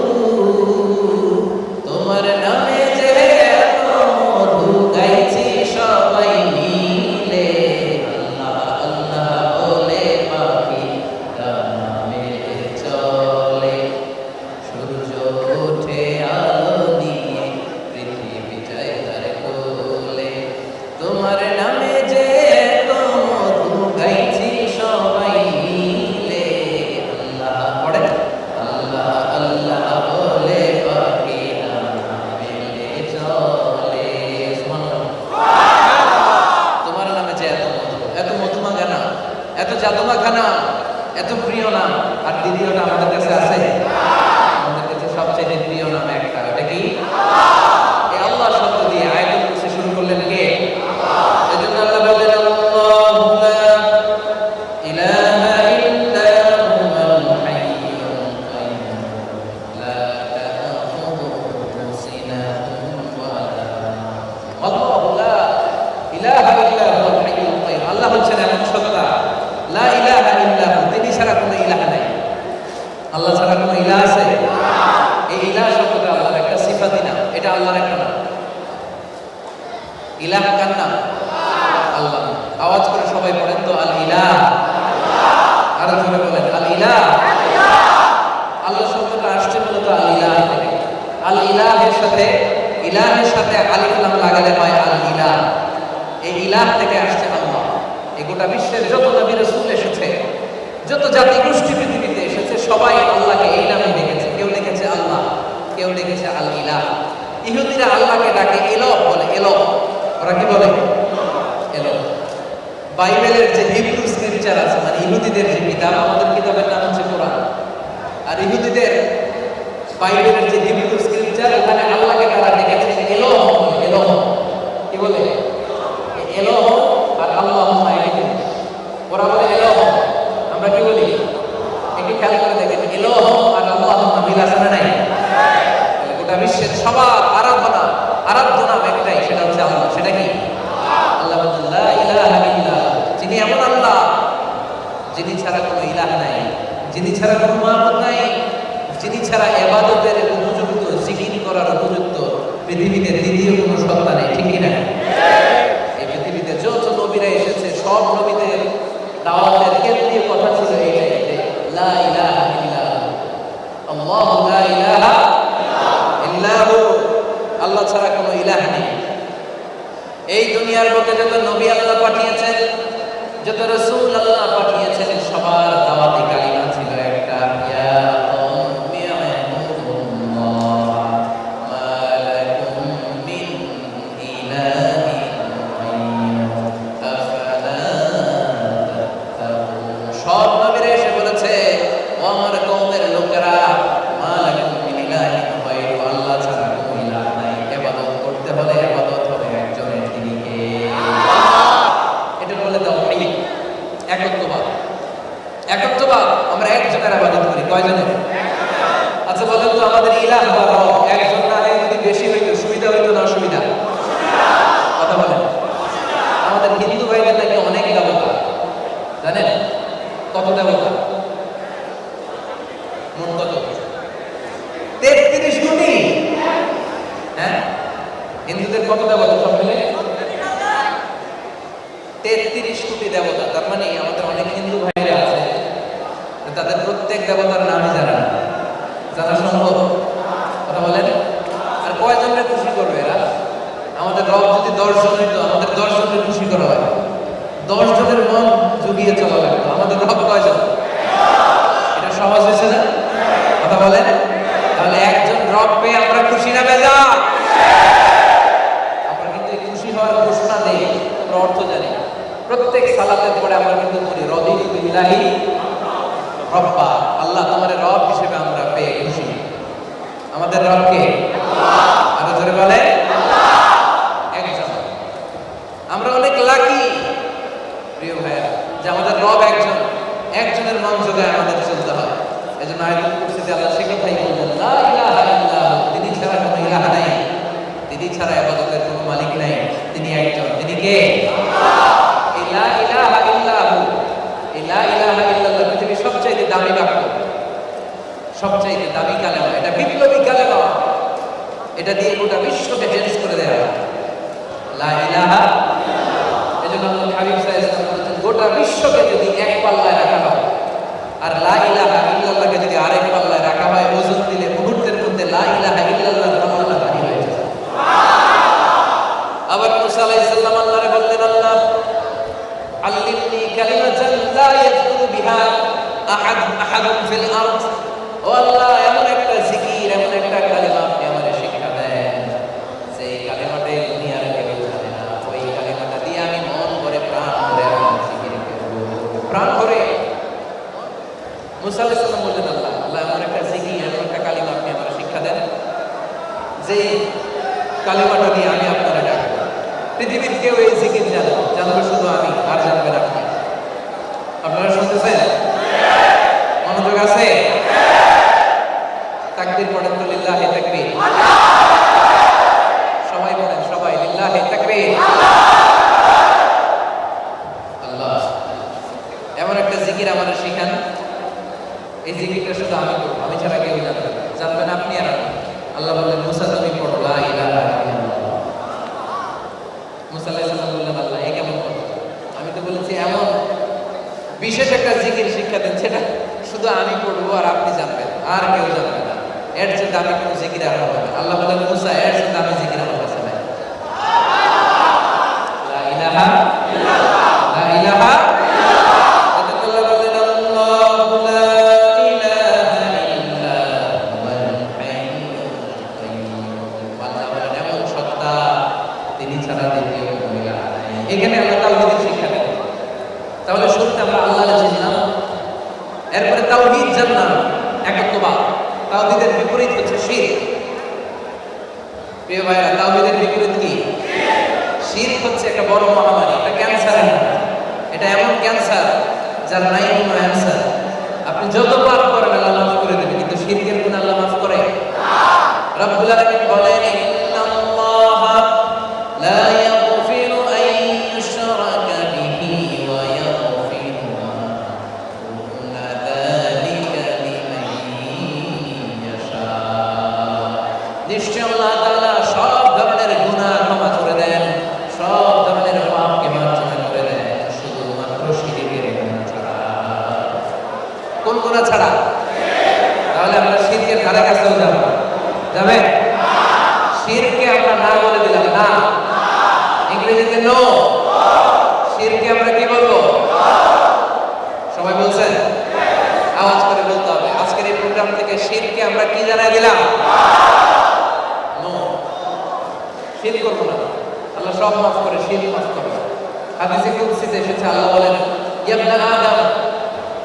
তোমার নামে যে এত মধু, গাইছি সবাই মিলে। আল্লাহ আল্লাহ বলে পাখি নামে চলে, সূর্য ওঠে আলো নিয়ে, পৃথিবী যায় তার কোলে। তোমার নামে যে এত মধু, গাইছি সবাই মিলে। আল্লাহ পড়ে আল্লাহ আল্লাহ বলে পাখি নামে চলে। তোমার নামে যে এত মধু, এত মধুমাখা নাম, এত জাদুমাখা নাম, এত প্রিয় নাম। আর দ্বিতীয়টা আমাদের কাছে আছে? আমাদের কাছে সবচেয়ে প্রিয় নাম একটা, এটা কি? এই আল্লাহ শব্দ দিয়ে আয়াতুল কুরসি শুরু করলেন কে? এজন্য আল্লাহ বলেন আল্লাহু লা ইলাহা ইল্লা হুয়াল হাইয়ুল কাইয়্যুম লা তা'খুযুহু সিনাতুন ওয়া লা নাওম। আল্লাহু লা ইলাহা ইল্লা হুয়াল হাইয়ুল কাইয়্যুম। আল্লাহ হচ্ছেন এমন সত্তা, লা ইলাহা ইল্লা হু, তিনি ছাড়া কোনো ইলাহ নাই। আল্লাহ আল্লাহ ছাড়া কোনো ইলাহ আছে? এই ইলাহ শব্দটা আল্লাহর একটা সিফাতি নাম, এটা আল্লাহর একটা নাম। ইলাহ কার নাম? আল্লাহ। আওয়াজ করে সবাই পড়েন তো, আল ইলাহ। আরো জোরে বলেন, আল ইলাহ। আল্লাহ শব্দটা আসছে মূলত আল ইলাহ থেকে। আল ইলাহের সাথে আলিফ লাম লাগালে হয় আল ইলাহ। এই ইলাহ থেকে আসছে আল্লাহ। এই গোটা বিশ্বের যত নবী রাসূল এসেছে, যত জাতি গোষ্ঠী পৃথিবীতে এসেছে, সবাই আল্লাহকে এই নামে ডেকেছে। কেউ ডেকেছে আল্লাহ, কেউ ডেকেছে আল ইলাহ। ইহুদিরা আল্লাহকে ডাকে এলহ বলে, এলহ। ওরা কি বলে? এলহ। বাইবেলের যে হিব্রু স্ক্রিপচার আছে, মানে ইহুদিদের যে কিতাব, আমাদের কিতাবের নাম হচ্ছে কোরআন। আর ইহুদিদের বাইবেলের যে হিব্রু স্ক্রিপচার, ওখানে আল্লাহকে তারা ডেকেছে এলহ, এলহ। কি বলে? এলহ আর আল্লাহ একই। ওরা বলে এলহ, আমরা কি বলি? একটু খেয়াল করে দেখেন, এলহ আর আল্লাহ মিল আছে না নাই? গোটা বিশ্বের সবার আরাধ্য নাম একটাই, সেটা হচ্ছে আল্লাহ। সেটা কি? আল্লাহ লা ইলাহা ইল্লাল্লাহ। যিনি এমন আল্লাহ যিনি ছাড়া কোনো ইলাহ নাই, যিনি ছাড়া কোনো মাবুদ নাই, যিনি ছাড়া ইবাদতের উপযুক্ত, জিকির করার উপযুক্ত পৃথিবীতে দ্বিতীয় কোনো সত্তা নেই। ঠিক কি না? এই পৃথিবীতে যত নবীরা এসেছে, সব নবীদের দাওয়াতের কেন্দ্রীয় কথা ছিল এইটাই, যে লা ইলাহা ইল্লাল্লাহ, আল্লাহু লা ইলাহা ইল্লাহু। আল্লাহ ছাড়া কোনো ইলাহ নেই। এই দুনিয়ার বুকে যত নবী আল্লাহ পাঠিয়েছেন, যত রাসূল আল্লাহ পাঠিয়েছেন, সবার দাওয়াতি কালিমা ছিল একটা, ইয়া কওমি আ'বুদুল্লাহ মা লাকুম মিন ইলাহিন গায়রুহু আফালা তাত্তাকুন। সব নবীরা এসে বলেছে, ও আমার কওমের লোকেরা, মা লাকুম মিন ইলাহিন গায়রুহু, আল্লাহ ছাড়া কোনো ইলাহ নাই। ইবাদত করতে হলে ইবাদত হবে একজনের, তিনি কে? এটা বলে তাওহীদ, একত্ববাদ। একত্ববাদ, আমরা একজনের ইবাদত করি। কয়জনের? আচ্ছা বলেন তো, আমাদের ইলাহ বা রব একজন না হয়ে যদি বেশি হইতো, সুবিধা হইতো না অসুবিধা? কথা বলেন। আমাদের হিন্দু ভাইদের নাকি অনেক দেবতা, জানেন? কত দেবতা? মোট কত? 33 কোটি। হ্যাঁ, হিন্দুদের কত দেবতা সব মিলে? 33 কোটি দেবতা। তার মানে আমাদের অনেক হিন্দু ভাইরা আছে, তাদের প্রত্যেক দেবতার নামই জানা সম্ভব? কথা বলেন। আর কয়জনের খুশি করবে এরা? আমাদের রব যদি 10 জন হইতো, আমাদের 10 জনের খুশি করা হয়, 10 জনের মন জুগিয়ে চলা লাগতো। আমাদের রব কয়জন? এটা সহজ হয়েছে না? কথা বলেন। তাহলে একজন রব পেয়ে আমরা খুশি না বেজা? আমরা কিন্তু এই খুশি হওয়ার ঘোষণা দেই, আমরা অর্থ জানি। প্রত্যেক সালাতের পরে আমরা কিন্তু বলি, রাদিতু বিল্লাহি রব্বা, আল্লাহ তোমার রব হিসেবে আমরা পেয়ে খুশি। আমাদের রব কে? আরো জোরে বলে, একজন। আমরা অনেক লাকি প্রিয় ভাইয়া যে আমাদের রব একজন, একজনের মন যোগায় আমাদের চলতে হয়। এই জন্য আয়াতুল কুরসিতে আল্লাহ সে কথাই বললেন, লা ইলাহা ইল্লাল্লাহ, তিনি ছাড়া কোনো ইলাহ নাই, তিনি ছাড়া ইবাদতের কোনো মালিক নাই, তিনি একজন। তিনি কে? এই লা ইলাহা ইল্লাহু, এই লা ইলাহা ইল্লাল্লাহ পৃথিবীর সবচাইতে দামি বাক্য, সবচাইতে দামি কালেমা। এটা বিপ্লবী কালেমা, এটা দিয়ে গোটা বিশ্বকে চেঞ্জ করে দেয়া হয়। লা ইলাহা, এজন্য আল্লাহ হাবিব সাল্লাল্লাহু আলাইহি ওয়াসাল্লাম বলেছেন, গোটা বিশ্বকে যদি এক পাল্লায় রাখা হয় আর লা ইলাহা ইল্লাল্লাহকে যদি আরেক পাল্লায় রাখা হয়, ওজন দিলে মুহূর্তের মধ্যে লা ইলাহা ইল্লাল্লাহর পাল্লা ভারী হয়ে যায়। আবার মুসা আলাইহিস সালাম আল্লাহরে বললেন, আল্লাহ আল্লিমনি কালিমাতান লা ইয়াযকুরু বিহা আহাদুন ফিল আরদ। ও আল্লাহ, এমন একটা জিকির, এমন একটা কালিমা আপনি আমাদের শিক্ষা দেন, সেই কালিমাটাই দুনিয়ার কেউ জানে না। ওই কালিমাটা দিয়ে আমি মন ভরে, প্রাণ ভরে আমি জিকির করব, প্রাণ ভরে। মুসা আলাইহিস সালাম বললেন, আল্লাহ, এমন একটা জিকির, এমন একটা কালিমা আপনি আমাদের শিক্ষা দেন, যে কালিমাটা দিয়ে আমি আপনারা ডাকবো। পৃথিবীর কেউ এই জিকির জানবে শুধু আমি, আর জানবেন আপনি। আপনারা শুনতেছেন? মনোযোগ আছে? তাকবীর পড়েন তো, লিল্লাহি তাকবীর। সবাই বলেন, সবাই লিল্লাহি তাকবীর। আল্লাহ, এমন একটা জিকির আমাদের শিখান, এই জিকিরটা শুধু আমি করবো, আমি ছাড়া কেউ জানবে না, জানবেন আপনি আর আমি। আল্লাহ বললেন মুসা তুমি পড়ো লা ইলাহা ইল্লাল্লাহ। মুসা আলাইহিস সালাম বললেন আল্লাহ এই কেমন কথা, আমি তো বলেছি এমন বিশেষ একটা জিকির শিক্ষা দেন যেটা শুধু আমি পড়বো আর আপনি জানবেন, আর কেউ জানবে না, এর চেয়ে দামি কোনো জিকির আর হবে না। আল্লাহ বললেন মুসা এর চেয়ে দামি জিকির আমার কাছে নাই। লা ইলাহা ইল্লাল্লাহ, লা ইলাহা এখানে আমরা তাওহীদের শিক্ষা দেব। তাহলে শুরুতে আমরা আল্লাহর চিনলাম, এরপরে তাওহীদ জানলাম, একত্ববাদ। তাওহীদের বিপরীত হচ্ছে শিরক। প্রিয় ভাইরা, তাওহীদের বিপরীত কি? শিরক হচ্ছে একটা বড় মহামারী, এটা ক্যান্সার। এটা এমন ক্যান্সার যার নাই কোনো অ্যানসার। আপনি যত পাপ করেন আল্লাহ মাফ করে দেবেন, কিন্তু শিরকের গুনাহ আল্লাহ মাফ করে না। রব্বুল আলামিন বলেন ইন্নাল্লাহা লা নিশ্চয় আল্লাহ তাআলা সব ধরনের গুনাহ ক্ষমা করে দেন, সব ধরনের পাপকে মার্জনা করে দেন, শুধুমাত্র শিরকের গুনাহ ছাড়া। কোন গুনাহ ছাড়া? তাহলে আমরা শিরকের ধারে কাছেও যাব, যাবে? শিরকে আমরা না বলে দিলাম, না, ইংরেজিতে নো। শিরকে আমরা কি বলবো? সবাই বলছেন? আওয়াজ করে বলতে হবে। আজকের এই প্রোগ্রাম থেকে শিরকে আমরা কি জানাই দিলাম? শিরক করব না। আল্লাহ সব মাফ করে, শিরক মাফ করে। হাদিসে কুদসিতে এসেছে, আল্লাহ বলেন ইয়া ইবনা আদম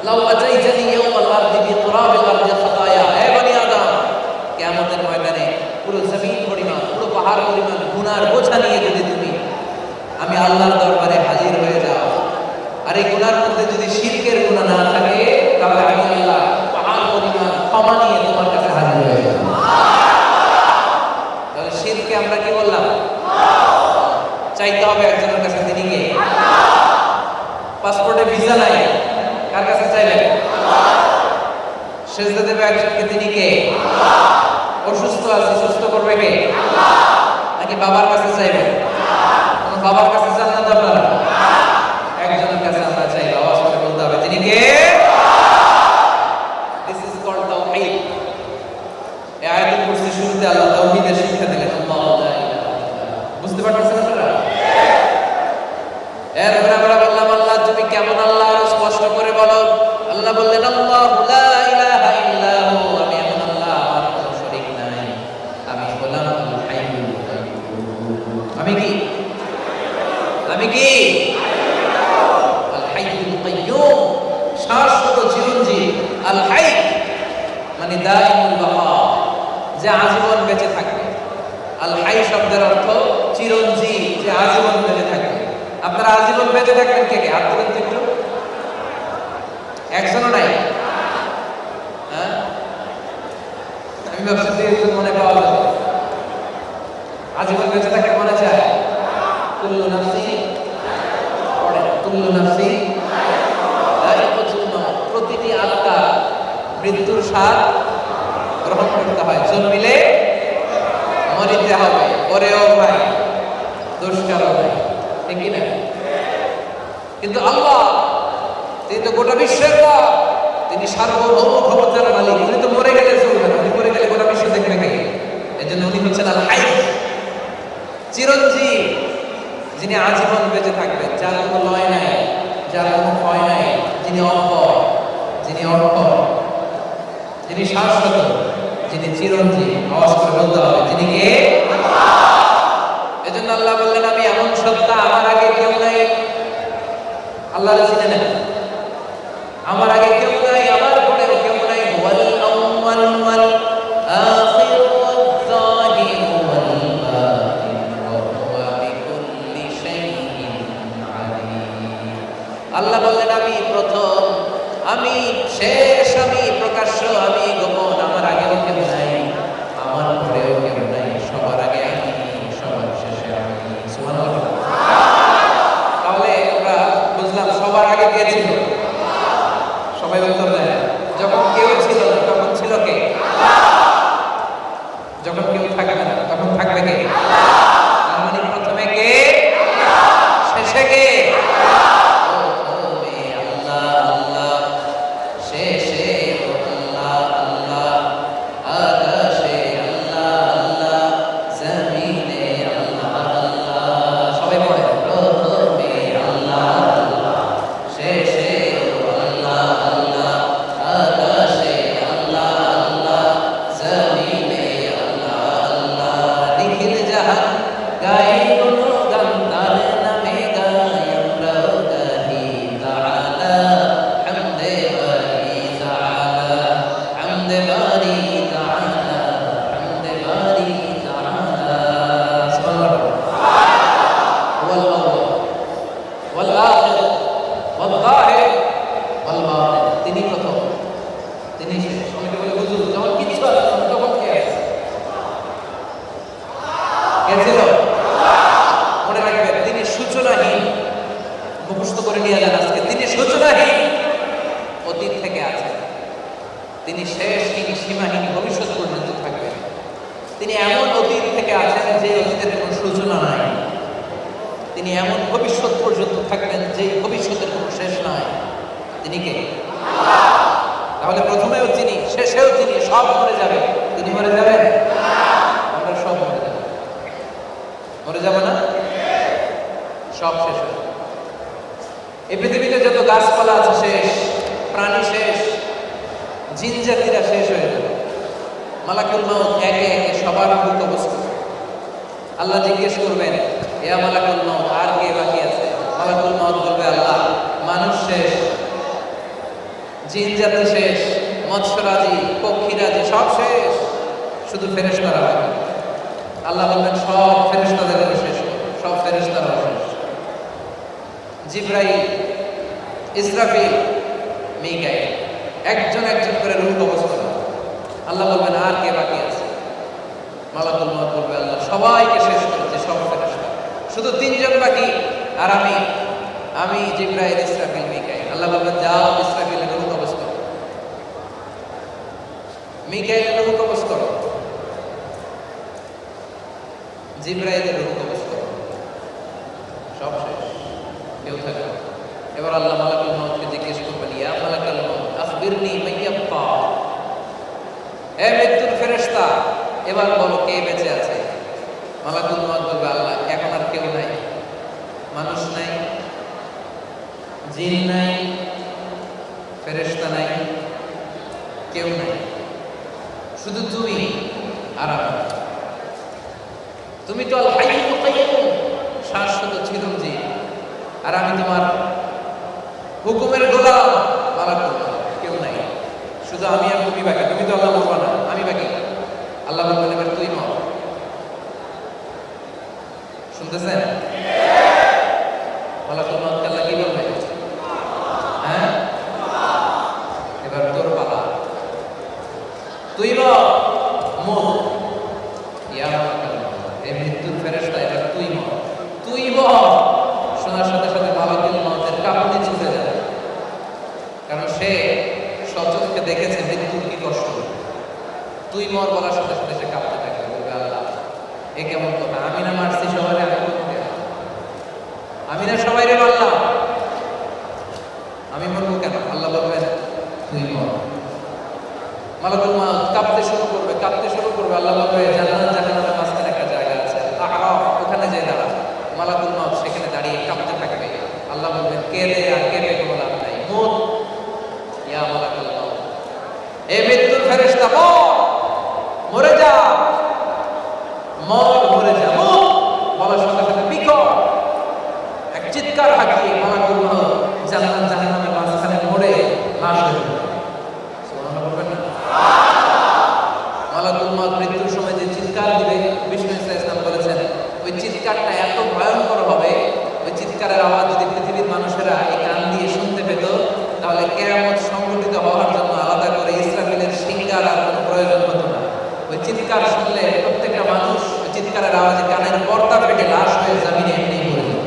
লাউ আতাইতানি ইয়াওমাল আরদি বিতুরাবিল আরদি খাতায়া, হে বনি আদম, কিয়ামতের ময়দানে পুরো জমিন পরিমাণ, পুরো পাহাড় পরিমাণ গুনাহর বোঝা নিয়ে যদি তুমি আমি আল্লাহর দরবারে হাজির হয়ে যাও, আর এই গুনাহর মধ্যে যদি শিরকের গুনাহ না থাকে, তাহলে আমি আল্লাহ পাহাড় পরিমাণ ক্ষমা নিয়ে তোমার কাছে হাজির হয়ে যাব। তাহলে শিরকে আমরা কি বললাম? চাইতে হবে একজনের কাছে, তিনি কে? পাসপোর্টে ভিসা নাই, কার কাছে চাইবেন? সেজদা দেবে একজনকে, তিনি কে? অসুস্থ আছে, সুস্থ করবে কে? নাকি বাবার কাছে চাইবেন? কোন বাবার কাছে চান না আপনারা? একজনের কাছে আমরা চাই, আওয়াজ করে বলতে হবে, তিনি কে? দিস ইজ কল্ড তাওহীদ। এই আয়াতের কুরসি শুরুতে আল্লাহ তাওহীদের শিক্ষা দিলেন। আল্লাহু লা ইলাহা ইল্লাল্লাহ। বুঝতে পারছেন আপনারা? এরপর আমরা বললাম আল্লাহ তুমি কেমন, আল্লাহ স্পষ্ট করে বলো। আল্লাহ বললেন আল্লাহু লা ইলাহা ইল্লাহু, আমি এমন আল্লাহ, আমার কোনো শরীক নাই, আমি হলাম আল হাইয়ুল কাইয়্যুম। আমি কি? আমি কি? আল হাইয়ুল কাইয়্যুম, শাশ্বত চিরঞ্জীব। আল হাই মানে দাইমুল বাকা, যে আজীবন বেঁচে থাকবে। আল হাই শব্দের অর্থ চিরঞ্জীব, যে আজীবন বেঁচে থাকবে। আপনারা আজীবন বেঁচে থাকবেন কে কে? হাত তুলেন তো একটু। একজনও নাই? হ্যাঁ, আমি ভাবছি যে মনে পাওয়া যাবে। আজীবন বেঁচে থাকতে মনে চায়? কুল্লু নাফসি, পড়েন, কুল্লু নাফসি যায়িকাতুল মাউত, প্রতিটি আত্মা মৃত্যুর স্বাদ গ্রহণ করতে হয়, জন্মিলে মরিতে হবে। পরেও ভাই দোষ কারো নাই, ঠিক কি না? কিন্তু আল্লাহ, তিনি তো গোটা বিশ্বের রব, তিনি সার্বভৌম ক্ষমতার মালিক। উনি তো মরে গেলে চলবে না, উনি মরে গেলে গোটা বিশ্ব দেখবে কে? এর জন্য উনি হচ্ছেন আল হাই, চিরঞ্জীব, যিনি আজীবন বেঁচে থাকবেন, যার কোনো লয় নাই, যার কোনো ক্ষয় নাই, যিনি অক্ষয়, যিনি অক্ষয়, যিনি শাশ্বত, যিনি চিরঞ্জীব। আওয়াজ করে বলতে হবে, তিনি কে? এজন্য আল্লাহ বললেন আমি এমন সত্তা, আমার আগে কেউ নাই। আল্লাহ চিনে নেন, আমার আগে কেউ নাই, আমার পরে কেউ নাই। ওয়াল আউয়াল ওয়াল আখির ওয়াল যাহির ওয়াল বাতিন ওয়া হুয়া বিকুল্লি শাইইন আলীম। আল্লাহ বললেন আমি প্রথম, আমি শেষ, আমি প্রকাশ্য, আমি গোপন, আমার আগেও কেউ নাই, আমার পরেও কেউ নাই, সবার আগে আমি, সবার শেষে আমি। সুবহানাল্লাহ। তাহলে আমরা বুঝলাম সবার আগে কে ছিল? সবাই বলতে হবে, যখন কেউ বাতিন, তিনি প্রথম, তিনি শেষ। অনেকে বলে হুজুর যখন কিছু আছে তখন কে আছে? কে ছিল? মনে রাখবেন, তিনি সূচনাহীন। মুখস্থ করে নিয়ে যান আজকে, তিনি সূচনাহীন, অতীত থেকে আছেন। তিনি শেষহীন, সীমাহীন, ভবিষ্যৎ পর্যন্ত থাকবেন। তিনি এমন অতীত থেকে আছেন যে অতীতের কোনো সূচনা নাই। তিনি এমন ভবিষ্যৎ পর্যন্ত থাকবেন যে ভবিষ্যতের কোনো শেষ নাই। তিনি কে? তাহলে প্রথমেও তিনি, শেষেও তিনি, সব মরে যাবে। তিনি মরে যাবেন? আমরা সব মরে যাব। মরে যাব না? সব শেষ হবে। এই পৃথিবীতে যত গাছপালা আছে শেষ, প্রাণী শেষ, জিন জাতিরা শেষ হয়ে যাবে। মালাকুল মাউত একে একে সবার মুখ অবস্থা। আল্লাহ জিজ্ঞেস করবেন, ইয়া মালাকুল মাউত, আর কে বাকি আছে? মালাকুল মাউত বলবে, আল্লাহ মানুষ শেষ, জিন জাতি শেষ, মৎস্যরাজি, পক্ষীরাজি সব শেষ, শুধু ফেরেশতারা বাকি। আল্লাহ বলবেন, সব ফেরেশতাদের শেষ করো, সব ফেরেশতারা শেষ। জিবরাইল, ইসরাফিল, মিকাইল একজন একজন করে রূহ কবজ করে। আল্লাহ বলবেন, আর কে বাকি আছে? মালাকুল মাউত বলবে, আল্লাহ সবাইকে শেষ করেছে, সব ফেরেশতা, শুধু তিনজন বাকি। আর আমি জিবরাইল, ইসরাফিল, মিকাইল। আল্লাহ বলবেন, যাও ইসরাফিলের রূহ কবজ করো, মিকাইলের রূহ কবজ করো, জিবরাইলের রূহ কবজ করো, সব শেষ, কেউ থাকবে। এবার আল্লাহ মালাকুল মাউতকে জিজ্ঞেস করবেন, ইয়া মালাকুল মাউত আখবিরনি মাইয়াবকা, হে মৃত্যুর ফেরেশতা, এবার বলো কে বেঁচে আছে? মালাকুল মাউত বলবে, আল্লাহ এখন আর কেউ নাই, মানুষ নাই, জিন নাই, ফেরেশতা নাই, কেউ নাই, শুধু তুমি আর আমি। তুমি তো আল হাইয়ুল কাইয়্যুম, শাশ্বত চিরঞ্জীব, আর আমি তোমার হুকুমের গোলাম। মালাকুল মাউত, কেউ নাই, শুধু আমি আর তুমি বাকি। তুমি তো আল্লাহ বলবা না, আমি বাকি। আল্লাহ বলবেন, এবার তুই মর। শুনতেছেন? মালাকুল মাউত আল্লাহ কি বলবে? হ্যাঁ, এবার তোর পালা, তুই মর। ইয়া মালাকুল মাউত, এই মৃত্যুর ফেরেশতা, এবার তুই মর, তুই মর। শোনার সাথে সাথে মালাকুল মাউতের কাঁপুনি ছুটে যায়, কারণ সে সচক্ষে দেখেছে মৃত্যুর কি কষ্ট। তুই মর বলার সাথে সাথে সে কাঁপতে থাকে, বলবে, আল্লাহ এ কেমন কথা? আমি না মারছি সবাই, আমি না সবাই রে মারলাম, আমি মরবো কেন? আল্লাহ বলবেন, তুই মর। মালাকুল মাউত কাঁপতে শুরু করবে, কাঁপতে শুরু করবে। আল্লাহ বলবে, জান্নাত জাহান্নামের মাঝখানে একটা জায়গা আছে, আরাফ, ওখানে যেয়ে দাঁড়া। মালাকুল মাউত সেখানে দাঁড়িয়ে কাঁপতে থাকবে। আল্লাহ বলবেন, কেঁদে আর কেঁদে কোনো লাভ নাই, মর। ইয়া মালাকুল মাউত, এ মৃত্যুর ফেরেশতা, মরে যা, মরে যা, বলার সাথে সাথে বিকট এক চিৎকার হাঁকিয়ে মালাকুল মাউত জান্নাত জাহান্নামের মাঝখানে মরে লাশ হয়ে যাবে। সুবহানাল্লাহ বলবেন না? মালাকুল মাউত মৃত্যুর সময় যে চিৎকার দিবে, বিষ্ণু ইসলাম বলেছেন, ওই চিৎকারটা এত ভয়ঙ্কর হবে, ওই চিৎকারের আওয়াজ যদি পৃথিবীর মানুষেরা এই কান দিয়ে শুনতে পেত, তাহলে কিয়ামত সংঘটিত হওয়ার জন্য আলাদা করে ইসরাফিলের সিংহার আর কোনো প্রয়োজন হতো না। ওই চিৎকার শুনলে প্রত্যেকটা মানুষ ওই চিৎকারের আওয়াজে কানের পর্দা ফেটে লাশ হয়ে জমিনে এমনি পড়ে যেত।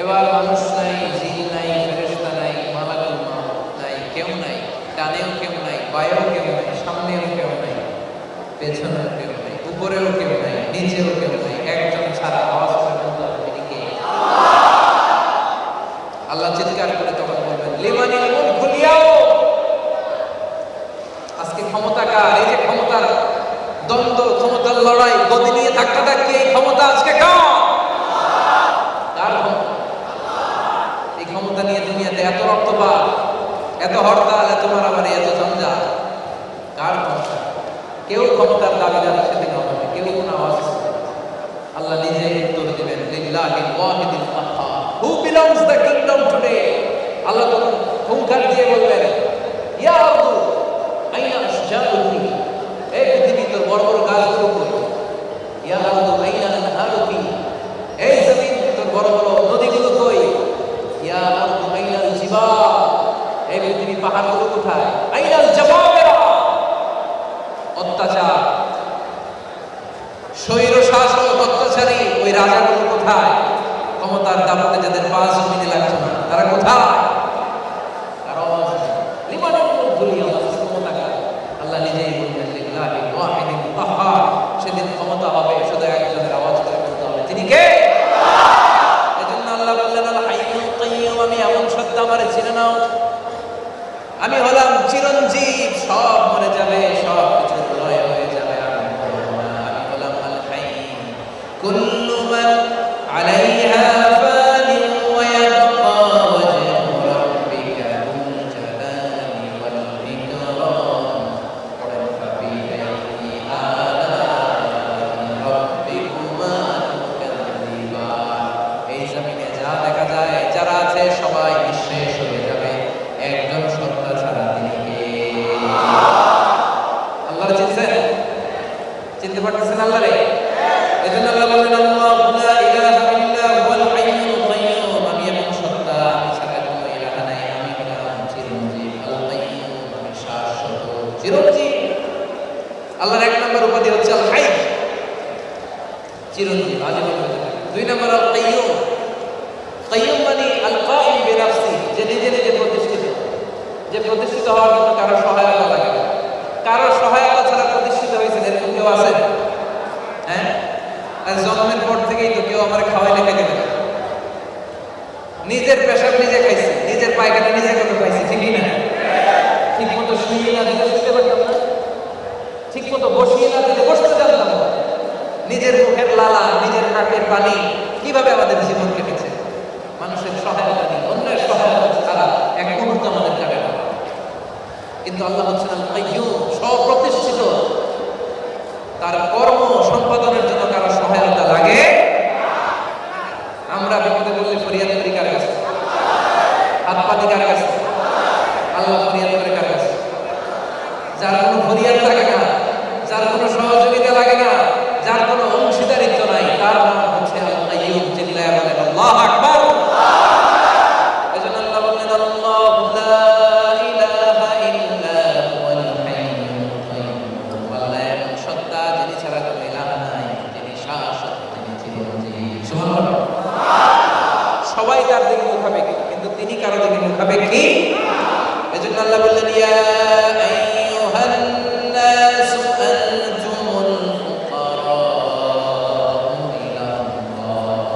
এবার মানুষ নাই, জিন নাই, ফেরেশতা নাই, মালাকুল মাউত নাই, কেউ নাই, ডানেও কেউ নাই, বায়েও কেউ নাই, সামনেও কেউ নাই, পেছনেও কেউ নাই, উপরেও কেউ নাই, নিচেও কেউ নাই, একজন ছাড়া। আওয়াজ করে বলতে হবে, তিনি কে? আল্লাহ চিৎকার করে তখন বলবেন, লিমানিল মুলকুল ইয়াউম, আজকে ক্ষমতা কার? এই যে ক্ষমতার দ্বন্দ্ব, ক্ষমতার লড়াই, গদি নিয়ে ধাক্কা ধাক্কি, এই ক্ষমতা আজকে কার? কার ক্ষমতা? এই ক্ষমতা নিয়ে দুনিয়াতে এত রক্তপাত, এত হরতাল, এত মারামারি, এত ঝঞ্ঝাট, কার ক্ষমতা? কেউ ক্ষমতার দাবিদার সেদিন হবে না, কেউ কোনো আওয়াজ। আল্লাহ নিজে উত্তর দিবেন, লিল্লাহিল ওয়াহিদিল কাহ্হার, who belongs the kingdom today. Allah তখন হুঙ্কার দিয়ে বলবেন, ইয়া আরদু আইনা আশজারুকি, এই পৃথিবী তোর বড় বড় গাছগুলো কই? ইয়া আরদু আইনা আনহারুকি, এই জমিন তোর বড় বড় নদীগুলো কই? ইয়া আরদু আইনা আল জিবাল রাজাগুলো কোথায়? আইনাল জাবাবেরা, অত্যাচার, স্বৈর শাসক, অত্যাচারী ওই রাজাগুলো কোথায়? ক্ষমতার দাপটে যাদের 5 মিনিট লাগছে না, তারা কোথায়? আল্লাহ নিজেই বললেন লিল্লাহি ওয়াহিদিল কাহ্হার, সেদিন ক্ষমতা হবে শুধু একজনের, আওয়াজ করে বলতে হবে তিনি কে? এজন্য আল্লাহ বললেন আল হাইয়ুল কাইয়্যুম, আমি এমন সত্তা, আমারে চিনে নাও, আমি হলাম চিরঞ্জীব, সব মরে যাবে, সব কিছু লয় হয়ে যাবে, আমি হলাম আল হাই, কুল্লু মান আলাইহা ফানিন ওয়া ইয়াবকা ওয়াজহু রাব্বিকা যুল জালালি ওয়াল ইকরাম, ফাবিআইয়ি আলাই রাব্বিকুমা তুকাযযিবান। এই জমিনে যা দেখা যায়, যারা আছে সবাই নিঃশেষ হয়ে যাবে, একজন সত্তা ছাড়া, তিনি কে? আল্লাহ চিনছেন? চিনতে পারতেছেন আল্লাহরে? এজন্য আল্লাহ বলেন আল্লাহু লা ইলাহা ইল্লা হুয়াল হাইয়ুল কাইয়্যুম, আমি এমন সত্তা, আমি ছাড়া কোনো ইলাহা নাই, আমি হলাম চিরঞ্জীব, আল কাইয়্যুম, আমি শাশ্বত চিরঞ্জীব। আল্লাহর 1 নম্বর উপাধি হচ্ছে আল হাই, চিরঞ্জীব, আজীবন। 2 নম্বর আল কাইয়্যুম, কাইয়্যুম মানে আল কাইম বিনাফসি, যে নিজে নিজে প্রতিষ্ঠিত, যে প্রতিষ্ঠিত হওয়ার জন্য কারো সহায়তা লাগে না, কারো সহায়তা ছাড়া প্রতিষ্ঠিত হয়েছে, এরকম কেউ আছে? হ্যাঁ, আর জন্মের পর থেকেই তো কেউ আমার খাওয়াই লেখা দেবে না, নিজের পেশাব নিজে খাইছে, নিজের পায়খানা নিজে করে খাইছে, ঠিকই না? ঠিক মতো শুয়ে না দিলে শুতে পারতাম না, ঠিক মতো বসিয়ে না দিলে বসতে জানতাম না, নিজের মুখের লালা, নিজের নাকের পানি, কিভাবে আমাদের জীবন কেটেছে মানুষের সহায়তা নেই, অন্যের সহায়তা ছাড়া এক মুহূর্ত আমাদের কাটে না। কিন্তু আল্লাহ হচ্ছেন আল কাইয়্যুম, স্বপ্রতিষ্ঠিত, তার কর্ম সম্পাদনের জন্য কারো সহায়তা লাগে। আমরা বিপদে বললে ফরিয়াদ করি কার কাছে? হাত পাতি কার কাছে? আল্লাহ ফরিয়াদ করে কার কাছে? যার কোনো ফরিয়াদ লাগে না, যার কোনো সহযোগিতা লাগে না, যার কোনো অংশীদারিত্ব নাই, তার নাম হচ্ছে আল কাইয়্যুম। চিল্লায়া বলেন আল্লাহু আকবার। এজন্য আল্লাহ বলেন আল্লাহু লা ইলাহা ইল্লা হুয়াল হাইয়ুল কাইয়্যুম, আল্লাহ এমন সত্তা, যিনি ছাড়া কোনো ইলাহা নাই, যিনি শাশ্বত, তিনি চিরঞ্জীব। সুবহানাল্লাহ। সবাই তার দিকে মুখাপেক্ষী, কিন্তু তিনি কারো দিকে মুখাপেক্ষী। এজন্য আল্লাহ বললেন ইয়া আইয়ুহান নাসু আনতুমুল ফুকারাউ ইলাল্লাহ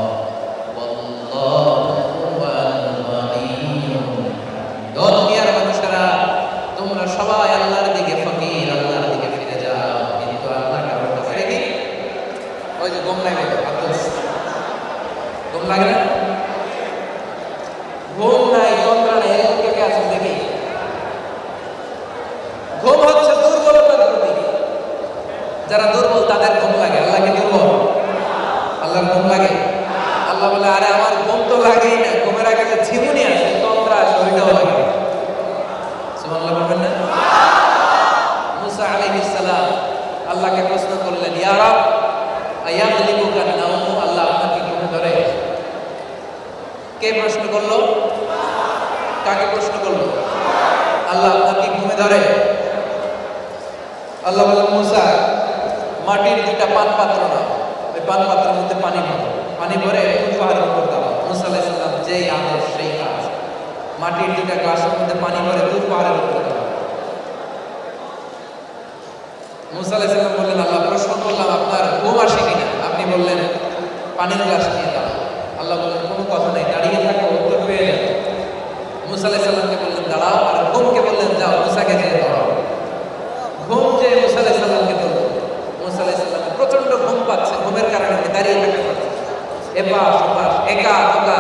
ওয়াল্লাহু হুয়াল গনিয়্যুল হামিদ। দুনিয়ার মানুষেরা, তোমরা সবাই আল্লাহর দিকে ফকির, আল্লাহর দিকে ফিরে যাও, কিন্তু আল্লাহ কারো কাছে কি? ওই যে ঘুম লাগে, ঘুম লাগে না? ঘুম নাই, তন্দ্রা নাই, এরকম কে আছে দেখি? ঘুম হচ্ছে দুর্বলতার প্রতীক। যারা দুর্বল তাদের ঘুম লাগে। আল্লাহ কি দুর্বল? আল্লাহর ঘুম লাগে? আল্লাহ বলে আরে আমার ঘুম তো লাগেই না, ঘুমের আগে যে ঝিমুনি আসে, তন্দ্রা আসে, ওইটাও লাগে। সুবহানাল্লাহ বলবেন না? মুসা আলাইহিস সালাম আল্লাহকে প্রশ্ন করলেন, ইয়া রাব আয়াগলিবুকা নাওম, আল্লাহ আপনাকে ঘুম ধরে? কে প্রশ্ন করলো? কাকে প্রশ্ন করলো? আল্লাহ আপনাকে ঘুমে ধরে? আল্লাহ বলেন মুসা, মাটির 2টা পান পাত্র নাও, ওই পান পাত্রের মধ্যে পানি ভরো, পানি ভরে পাহাড়ের উপর দাও। মুসা আলাইহিস সালাম যেই আদেশ সেই কাজ, মাটির 2টা গ্লাসের মধ্যে পানি ভরে দূর পাহাড়ের উপর দাও। মুসা আলাইহিস সালাম বললেন আল্লাহ, প্রশ্ন করলাম আপনার ঘুম আসে কিনা, আপনি বললেন পানির গ্লাস নিয়ে দাও। আল্লাহ বললেন কোনো কথা নেই, দাঁড়িয়ে থাকো, উত্তর পেয়ে যাবে। মুসা আলাইহিস সালামকে বললেন দাঁড়াও, আর ঘুমকে বললেন যাও, মুসাকে যেয়ে দাঁড়াও। ঘুম যে মুসা আলাইহিস সালামকে বলল, মুসা আলাইহিস সালাম প্রচন্ড ঘুম পাচ্ছে, ঘুমের কারণে দাঁড়িয়ে থাকতে পারছে, এপাশ ওপাশ, একা ওকা,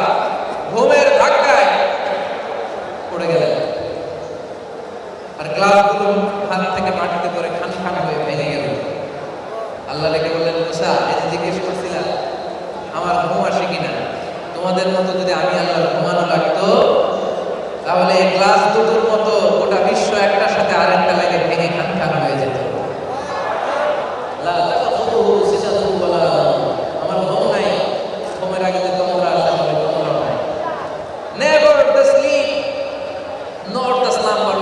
ঘুমের ধাক্কায় পড়ে গেলেন, আর গ্লাসগুলো হাত থেকে মাটিতে পড়ে খান খান হয়ে ভেঙে গেল। আল্লাহ ডেকে বললেন মুসা, এই যে জিজ্ঞেস করছিলাম আমার ঘুম আসে কিনা, তোমাদের মতো যদি আমি আল্লাহর ঘুমানো লাগতো, তাহলে এই গ্লাস দুটোর মতো গোটা বিশ্ব একটার সাথে আরেকটা লেগে ভেঙে খান খান হয়ে যেত। আমার ঘুম নাই, ঘুমের আগে যে তোমরা আসলে আমার ঘুম নাই। Never the sleep nor the slumber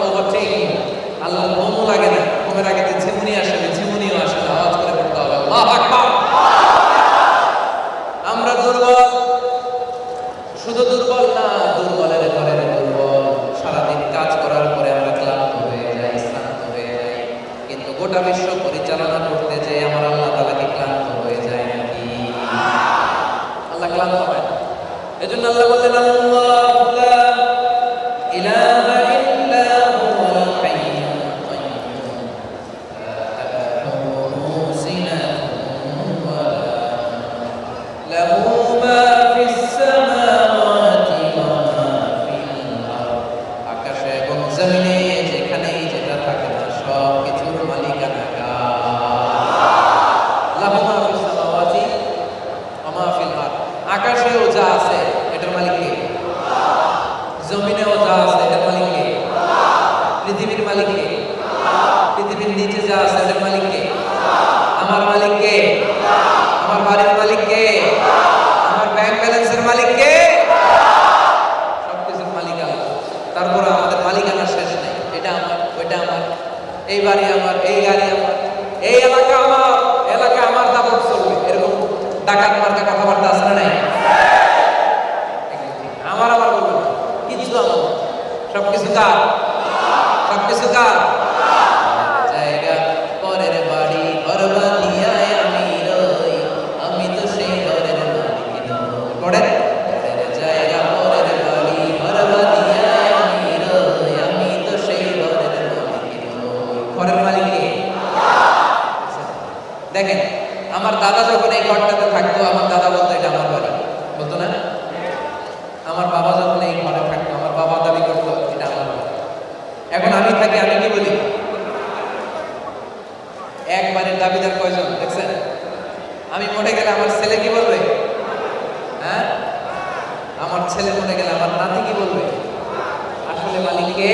এই বাড়ি আমার, এই গাড়ি আমার, এই এলাকা আমার, এলাকা আমার দাপট চলবে, এরকম ডাকাত মার্কা কথাবার্তা আছে না নাই? আমার আমার বলবো না, কিছু আমার, সবকিছু কার? সবকিছু কার? জায়গা পরের বাড়ি ঘর বানিয়ে আমি রই, আমি তো সেই ঘরের মালিক নই। পড়ে জায়গা পরের বাড়ি ঘর বানিয়ে আমি রই, আমি তো সেই ঘরের মালিক নই। ঘরের মালিক কে? দেখেন, আমার দাদা যখন এই ঘরটাতে থাকতো, আমার দাদা বলতো এটা আমার বাড়ি, বলতো না? আমার বাবা যখন এই ঘরে থাকতো, আমার বাবা দাবি করতো এটা আমার বাড়ি। এখন আমি থাকি, আমি কি বলি? একবারের দাবিদার কয়জন দেখছেন? আমি মরে গেলে আমার ছেলে কি বলবে? হ্যাঁ, আমার ছেলে মরে গেলে আমার নাতি কি বলবে? আসলে মালিক কে?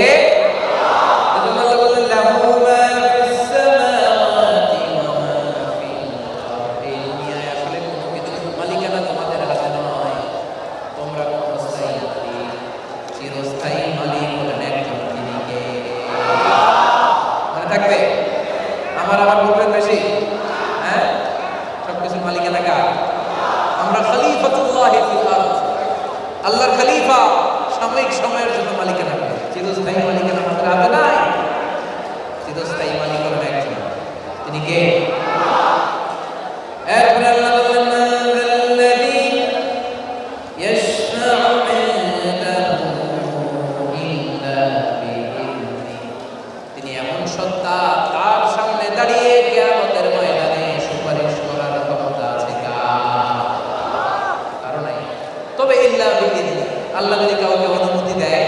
আল্লাহ বলেন লাহু মা ফিস সামাওয়াতি ওয়া মা ফিল আরদি। দুনিয়ায় আসলে কোনো কিছুর মালিকানা তোমাদের হাতে নয়, তোমরা ক্ষণস্থায়ী মালিক, চিরস্থায়ী মালিক হলেন একজন, তিনি কে? মনে থাকবে? আমার বলবেন বেশি? হ্যাঁ, সবকিছুর মালিকানা কার? আমরা খলিফাতুল্লাহি ফিল আরদ, আল্লাহর খলিফা, সাময়িক সময়ের জন্য মালিকানা করে, চিরস্থায়ী মালিকানা আমাদের হাতে নাই। চিরস্থায়ী মালিক হলেন একজন, তিনি কে? এরপরে আল্লাহ বলেন মাযাল্লাযী ইয়াশফা'ু ইনদাহু ইল্লা বিইذনিহি। তিনি এমন সত্তা, তার সামনে দাঁড়িয়ে কিয়ামতের ময়দানে সুপারিশ করার ক্ষমতা আছে কার? কারো নাই। তবে ইল্লা বিইذনিহি, আল্লাহ যদি কাউকে অনুমতি দেয়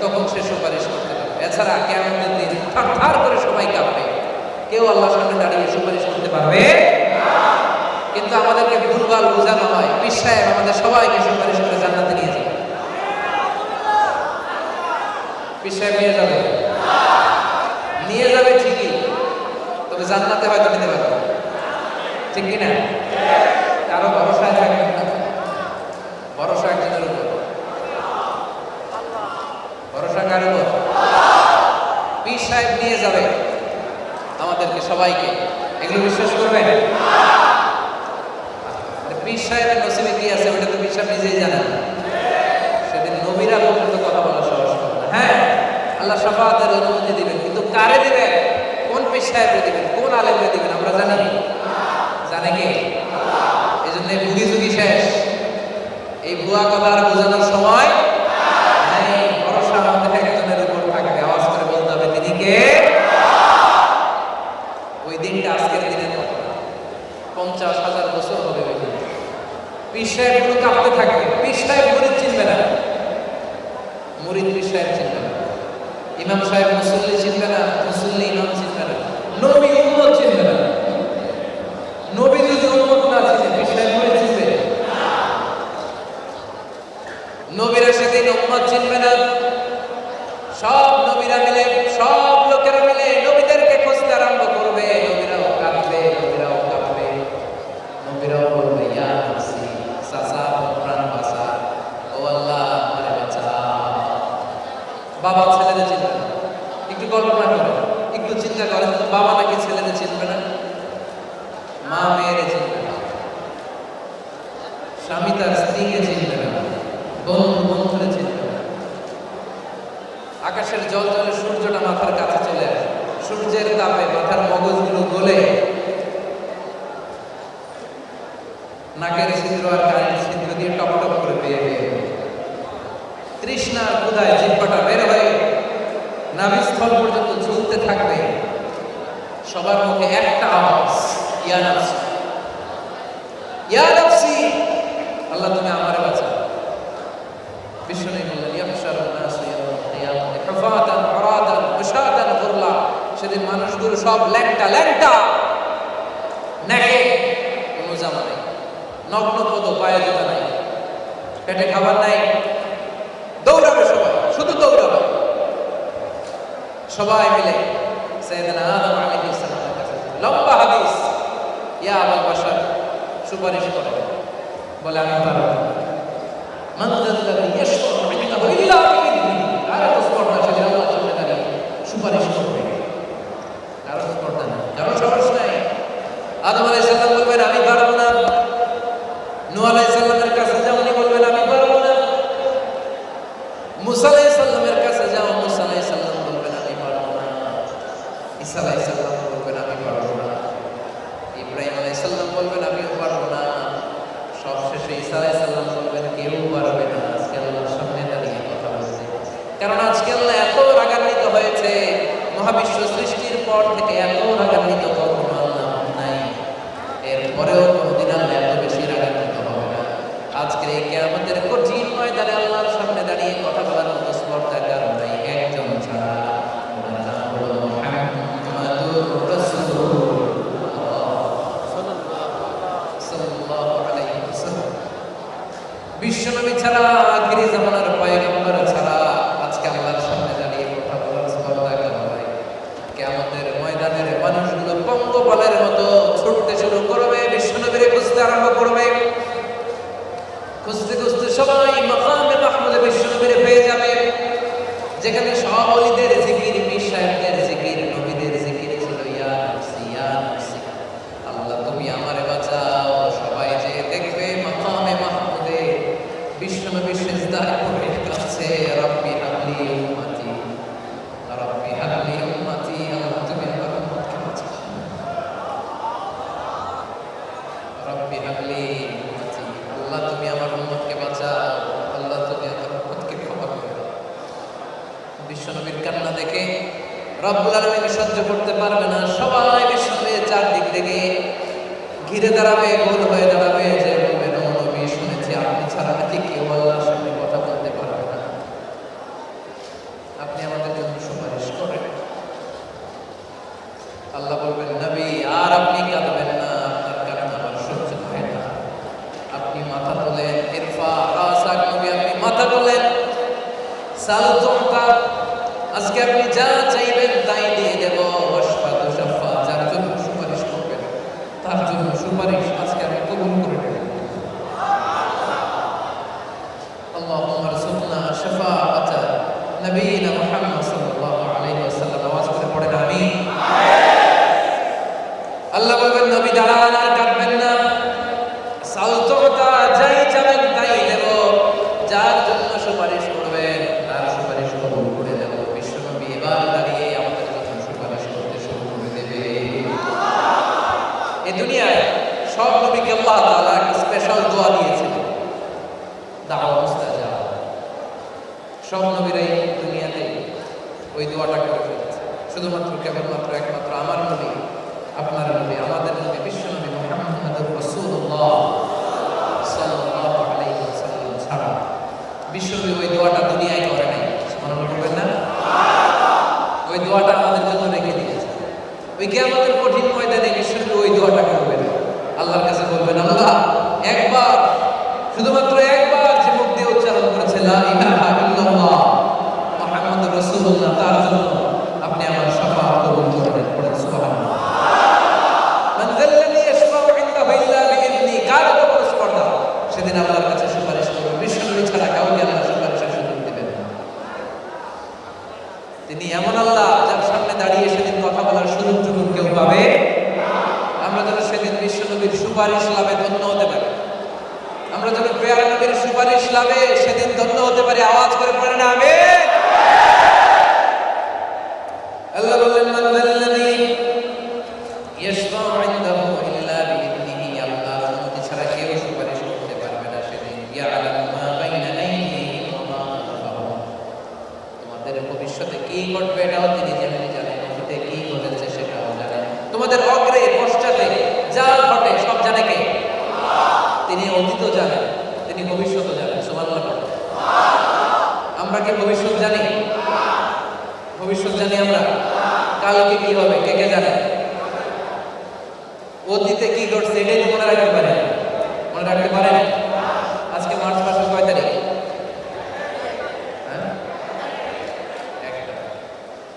তখন সে সুপারিশ করতে পারবে। এছাড়া কিয়ামতের দিন থারথার করে সবাই কাঁপবে, কেউ আল্লাহর সামনে দাঁড়িয়ে সুপারিশ করতে পারবে না। কিন্তু আমাদেরকে ভুলভাল বোঝানো হয়, পীর সাহেব আমাদের সবাইকে সুপারিশ করে জান্নাতে নিয়ে যাবে। পীর সাহেব নিয়ে যাবে? নিয়ে যাবে ঠিকই, তবে জান্নাতে হয়তো নিতে পারবে না, ঠিক কিনা? কারো ভরসায় থাকবেন না, ভরসা একজনের উপর। ভরসা কার উপর? পীর সাহেব নিয়ে যাবে আমাদেরকে সবাইকে, এগুলো বিশ্বাস করবেন? পীর সাহেবের নসিবে কি আছে ওটা তো পীর সাহেব নিজেই জানেন। সেদিন নবীরা পর্যন্ত কথা বলা সহজ হবে না। হ্যাঁ, আল্লাহ শাফাআতের অনুমতি দিবেন, কিন্তু কারে দিবেন? কোন পীর সাহেবকে দিবেন? কোন আলেমকে দিবেন? আমরা জানি? জানে কে? এই জন্য ভুগি যুগি শেষ, এই ভুয়া কথা আর বোঝানোর সময় নাই। ভরসা আমাদের একজনের উপর থাকবে, আওয়াজ করে বলতে হবে তিনি কে? ওই দিনটা আজকের দিনের মতো 50,000 বছর হবে ওই দিন। পীর সাহেবগুলো কাঁপতে থাকবে, পীর সাহেব মুরিদ চিনবে না, মুরিদ পীর সাহেব চিনবে না, ইমাম সাহেব মুসল্লি চিনবে না, মুসল্লি ইমাম চিনবে না, নবী উম্মত চিনবে না। নবী যদি উম্মত না চিনে, পীর সাহেব মুরিদ চিনবে? নবীরা সেদিন উম্মত চিনবে না। সব নবীরা মিলে, সব লোকেরা মিলে নবীদেরকে খুঁজতে আরম্ভ করবে। নবীরাও কাঁদবে, নবীরাও কাঁদবে, নবীরাও বলবে ইয়া নাফসি, সাসা প্রাণ বাঁচা, ও আল্লাহ আমারে বাঁচা। বাবা ছেলেদের চিনবে না। একটু কল্পনা করেন, একটু চিন্তা করেন তো, বাবা নাকি ছেলেদের চিনবে না, মা মেয়েরে চিনবে না, স্বামী তার স্ত্রীকে চিনবে না, বন্ধু বন্ধুরে চিনবে না। আকাশের জল জলে সূর্যটা মাথার কাছে চলে আসে, সূর্যের তাপে মাথার মগজগুলো গলে নাকের ছিদ্র আর কানের ছিদ্র দিয়ে টপ টপ করে বেয়ে বেয়ে তৃষ্ণার ক্ষুধায় জিহ্বাটা বের হয়ে নাভিস্থল পর্যন্ত ঝুলতে থাকবে। সবার মুখে একটা আওয়াজ, ইয়া নাফসি, ইয়া নাফসি, আল্লাহ তুমি আমারে বাঁচাও। বিষ্ণু বললেন ইয়াহশারুন নাস ইয়াউমাল কিয়ামাতি হুফাতান উরাতান মুশাতান গুরলা। সেদিন মানুষগুলো সব ল্যাংটা ল্যাংটা, নাকে কোনো জামা নাই, নগ্ন পদ, পায়ে জুতা নাই, পেটে খাবার নাই, দৌড়াবে সবাই, শুধু দৌড়াবে। সবাই মিলে সাইয়েদনা আদম আলাইহিস সালামের কাছে লম্বা হাদিস, ইয়া আবুল বাশার, সুপারিশ করে, বলে আমি পারবো না। মান যাল্লাযী ইয়াশফা'ু ইনদাহু ইল্লা বিইذনিহি। আর তসবর না, সেদিন আল্লাহর সামনে দাঁড়িয়ে সুপারিশ করবে। মহাবিশ্ব সৃষ্টির পর থেকে এত রাগান্বিত কখনো আল্লাহ নাই, এরপরেও কোনোদিন আল্লাহ এত বেশি রাগান্বিত হবে না। আজকের এই কিয়ামতের কঠিন ময়দানে আল্লাহর সামনে দাঁড়িয়ে কথা বলার মতো স্পর্ধা কারণ নাই, একজন ছাড়া, ওনার নাম হলো মুহাম্মাদুর রাসূলুল্লাহ সাল্লাল্লাহু আলাইহি ওয়াসাল্লাম। বিশ্বনবী ছাড়া, আখিরি জামানার পয়গম্বর ছাড়া আজকে আল্লাহর সামনে দাঁড়িয়ে কথা বলার স্পর্ধা কারণ নাই। কিয়ামতের ময়দানের মানুষগুলো পঙ্গপালের মতো ছুটতে শুরু করবে, বিশ্বনবীরে খুঁজতে আরম্ভ করবে। খুঁজতে খুঁজতে সবাই মাকামে মাহমুদে বিশ্বনবীরে পেয়ে যাবে, যেখানে সব ওলিদের জিকির, পীর সাহেবদের জিকির, নবীদের জিকির ছিল ইয়া নাফসি ইয়া নাফসি, আল্লাহ তুমি আমারে বাঁচাও। সবাই যে দেখবে মাকামে মাহমুদে বিশ্বনবী সিজদায় পড়ে কাছে, রাব্বি হাবলি উম্মতি, রাব্বি হাবলি উম্মতি, আল্লাহ তুমি আমার উম্মতকে বাঁচাও, রাব্বি হাবলি উম্মতি, আল্লাহ তুমি আমার উম্মতকে বাঁচাও, আল্লাহ তুমি আমার উম্মতকে ক্ষমা করো। বিশ্বনবীর কান্না দেখে রব্বুল আলামিন সহ্য করতে পারবে না, সবাই বিশ্বনবীর চারদিক থেকে ঘিরে দাঁড়াবে, গোল হয়ে দাঁড়াবে, যে বলবে ও নবী, শুনেছি আপনি ছাড়া নাকি কেউ আল্লাহর সামনে কথা বলতে পারবে না, আপনি আমাদের জন্য সুপারিশ করেন। আল্লাহ বলবেন নবী আর আপনি কাঁদবেন না, আপনার কান্না আমার সহ্য হয় না, আপনি মাথা তোলেন, ইরফা রাসাক, নবী আপনি মাথা তোলেন, সাল তুতা, আজকে আপনি যা চাইবেন তাই দিয়ে দেব, ওয়াশফাতু শাফা, যার জন্য সুপারিশ করবেন তার জন্য সুপারিশ আজকে আমি কবুল করে নেব। আল্লাহুম্মা রসুলনা শাফাআতা নবিয়িনা মুহাম্মদ সাল্লাল্লাহু আলাইহি ওয়াসাল্লাম, আওয়াজ করে পড়েন আমিন। আল্লাহ বলবেন নবী দাঁড়ান, আর কাঁদবেন না, সাল তুতা, যাই চাবেন তাই দেব, যার জন্য সুপারিশ করবেন তার সুপারিশ কবুল করে দেব। বিশ্বনবী এবার দাঁড়িয়ে আমাদের জন্য সুপারিশ করতে শুরু করে দেবে। এই দুনিয়ায় সব নবীকে আল্লাহ তাআলা একটা স্পেশাল দোয়া দিয়েছেন, দাওয়া মুস্তাজাব। সব নবীরাই দুনিয়াতে ওই দোয়াটা করে ফেলেছে, শুধুমাত্র কেবলমাত্র একমাত্র আমার নবী, আপনার নবী, আমাদের নবী বিশ্বনবী মুহাম্মদুর রাসূলুল্লাহ সাল্লাল্লাহু আলাইহি ওয়াসাল্লাম ছাড়া বিশ্বনবী ওই দোয়াটা দুনিয়ায় করে নাই। মনে করবেন না, ওই দোয়াটা আমাদের জন্য রেখে দিয়েছে। ওই কিয়ামতের কঠিন ময়দানে বিশ্বনবী ওই দোয়াটা করবেন, আল্লাহর কাছে বলবেন আল্লাহ একবার, শুধুমাত্র একবার যে মুখ দিয়ে উচ্চারণ করেছে লা ইলাহা ইল্লাল্লাহ মুহাম্মাদুর রাসূলুল্লাহ, তার জন্য আপনি আমার শাফাআত কবুল করেন। পড়েন সুবহানাল্লাহ। মান যাল্লাযী ইয়াশফাউ ইনদাহু ইল্লা বিইذনি, কার এত বড় স্পর্ধা, সেদিন আল্লাহর কাছে সুপারিশ করবে, বিশ্বনবী ছাড়া কাউকে আল্লাহ সুপারিশের সুযোগ দিবেন না। তিনি এমন আল্লাহ যার সামনে দাঁড়িয়ে সেদিন কথা বলার সুযোগটুকু কেউ পাবে। আমরা যেন সেদিন বিশ্বনবীর সুপারিশ লাভে ধন্য হতে পারি, আমরা যেন পেয়ারা নবীর সুপারিশ লাভে সেদিন ধন্য হতে পারি। আওয়াজ করে পড়েন আমিন। আল্লাহ বললেন মান যাল্লাযী ইয়াশফাউ ইনদাহু ইল্লা বিইذনিহি, আল্লাহর অনুমতি ছাড়া কেউ সুপারিশ করতে পারবে না সেদিন। ইয়ালামু মা বাইনা আইদিহিম ওয়া মা খালফাহুম, তোমাদের ভবিষ্যতে কি ঘটবে এটাও তিনি জানেন, অতীতে কি ঘটেছে সেটাও জানেন, তোমাদের অগ্রে পশ্চাতে যা ঘটে সব জানে কে? তিনি অতীতও জানেন, তিনি ভবিষ্যৎও জানেন। সুবহানাল্লাহ। আমরা কি ভবিষ্যৎ জানি? ভবিষ্যৎ জানি আমরা? কালকে কি হবে কে কে জানে? অতীতে কি ঘটছে এটাই তো মনে রাখতে পারেন, মনে রাখতে পারেন? আজকে মার্চ মাসের কয় তারিখ?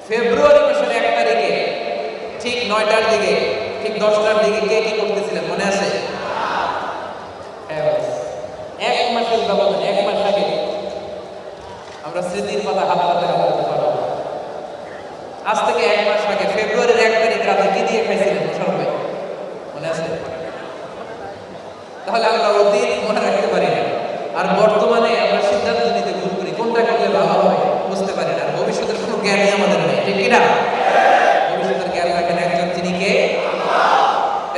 ফেব্রুয়ারি মাসের 1 তারিখে ঠিক 9টার দিকে, ঠিক 10টার দিকে কে কি করতেছিলেন মনে আছে? এক মাসের ব্যবধান, 1 মাস আগে আমরা স্মৃতির পাতা হাতে রাখতে পারবো। আজ থেকে 1 মাস আগে ফেব্রুয়ারির 1 তারিখ রাতে কি দিয়ে খাইছিলেন সবাই মনে আছে? তাহলে আমরা অতীত মনে রাখতে পারি না, আর বর্তমানে আমরা সিদ্ধান্ত নিতে ভুল করি, কোনটা করলে ভালো হবে বুঝতে পারি না, ভবিষ্যতের কোনো জ্ঞানই আমাদের নেই, ঠিক কিনা? ভবিষ্যতের জ্ঞান রাখেন একজন, তিনি কে?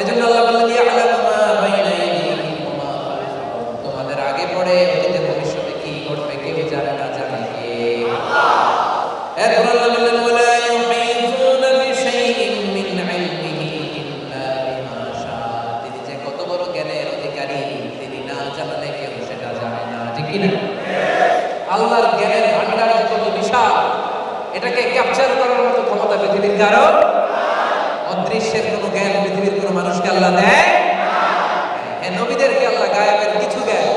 এজন্য আল্লাহ বললেন ইয়ালামু মা বাইনা আইদিহিম ওয়া মা খালফাহুম, তোমাদের আগে পড়ে অতীতে ভবিষ্যতে কি ঘটবে কেউ জানে না, জানে কে? আল্লাহ। এরপর আল্লাহ বললেন ওয়ালা ইউহিতুনা এটাকে ক্যাপচার করার মতো ক্ষমতা পৃথিবীর কারো, অদৃশ্যের কোনো জ্ঞান পৃথিবীর কোনো মানুষকে আল্লাহ দেয়। হ্যাঁ, নবীদেরকে আল্লাহ গায়েবের কিছু জ্ঞান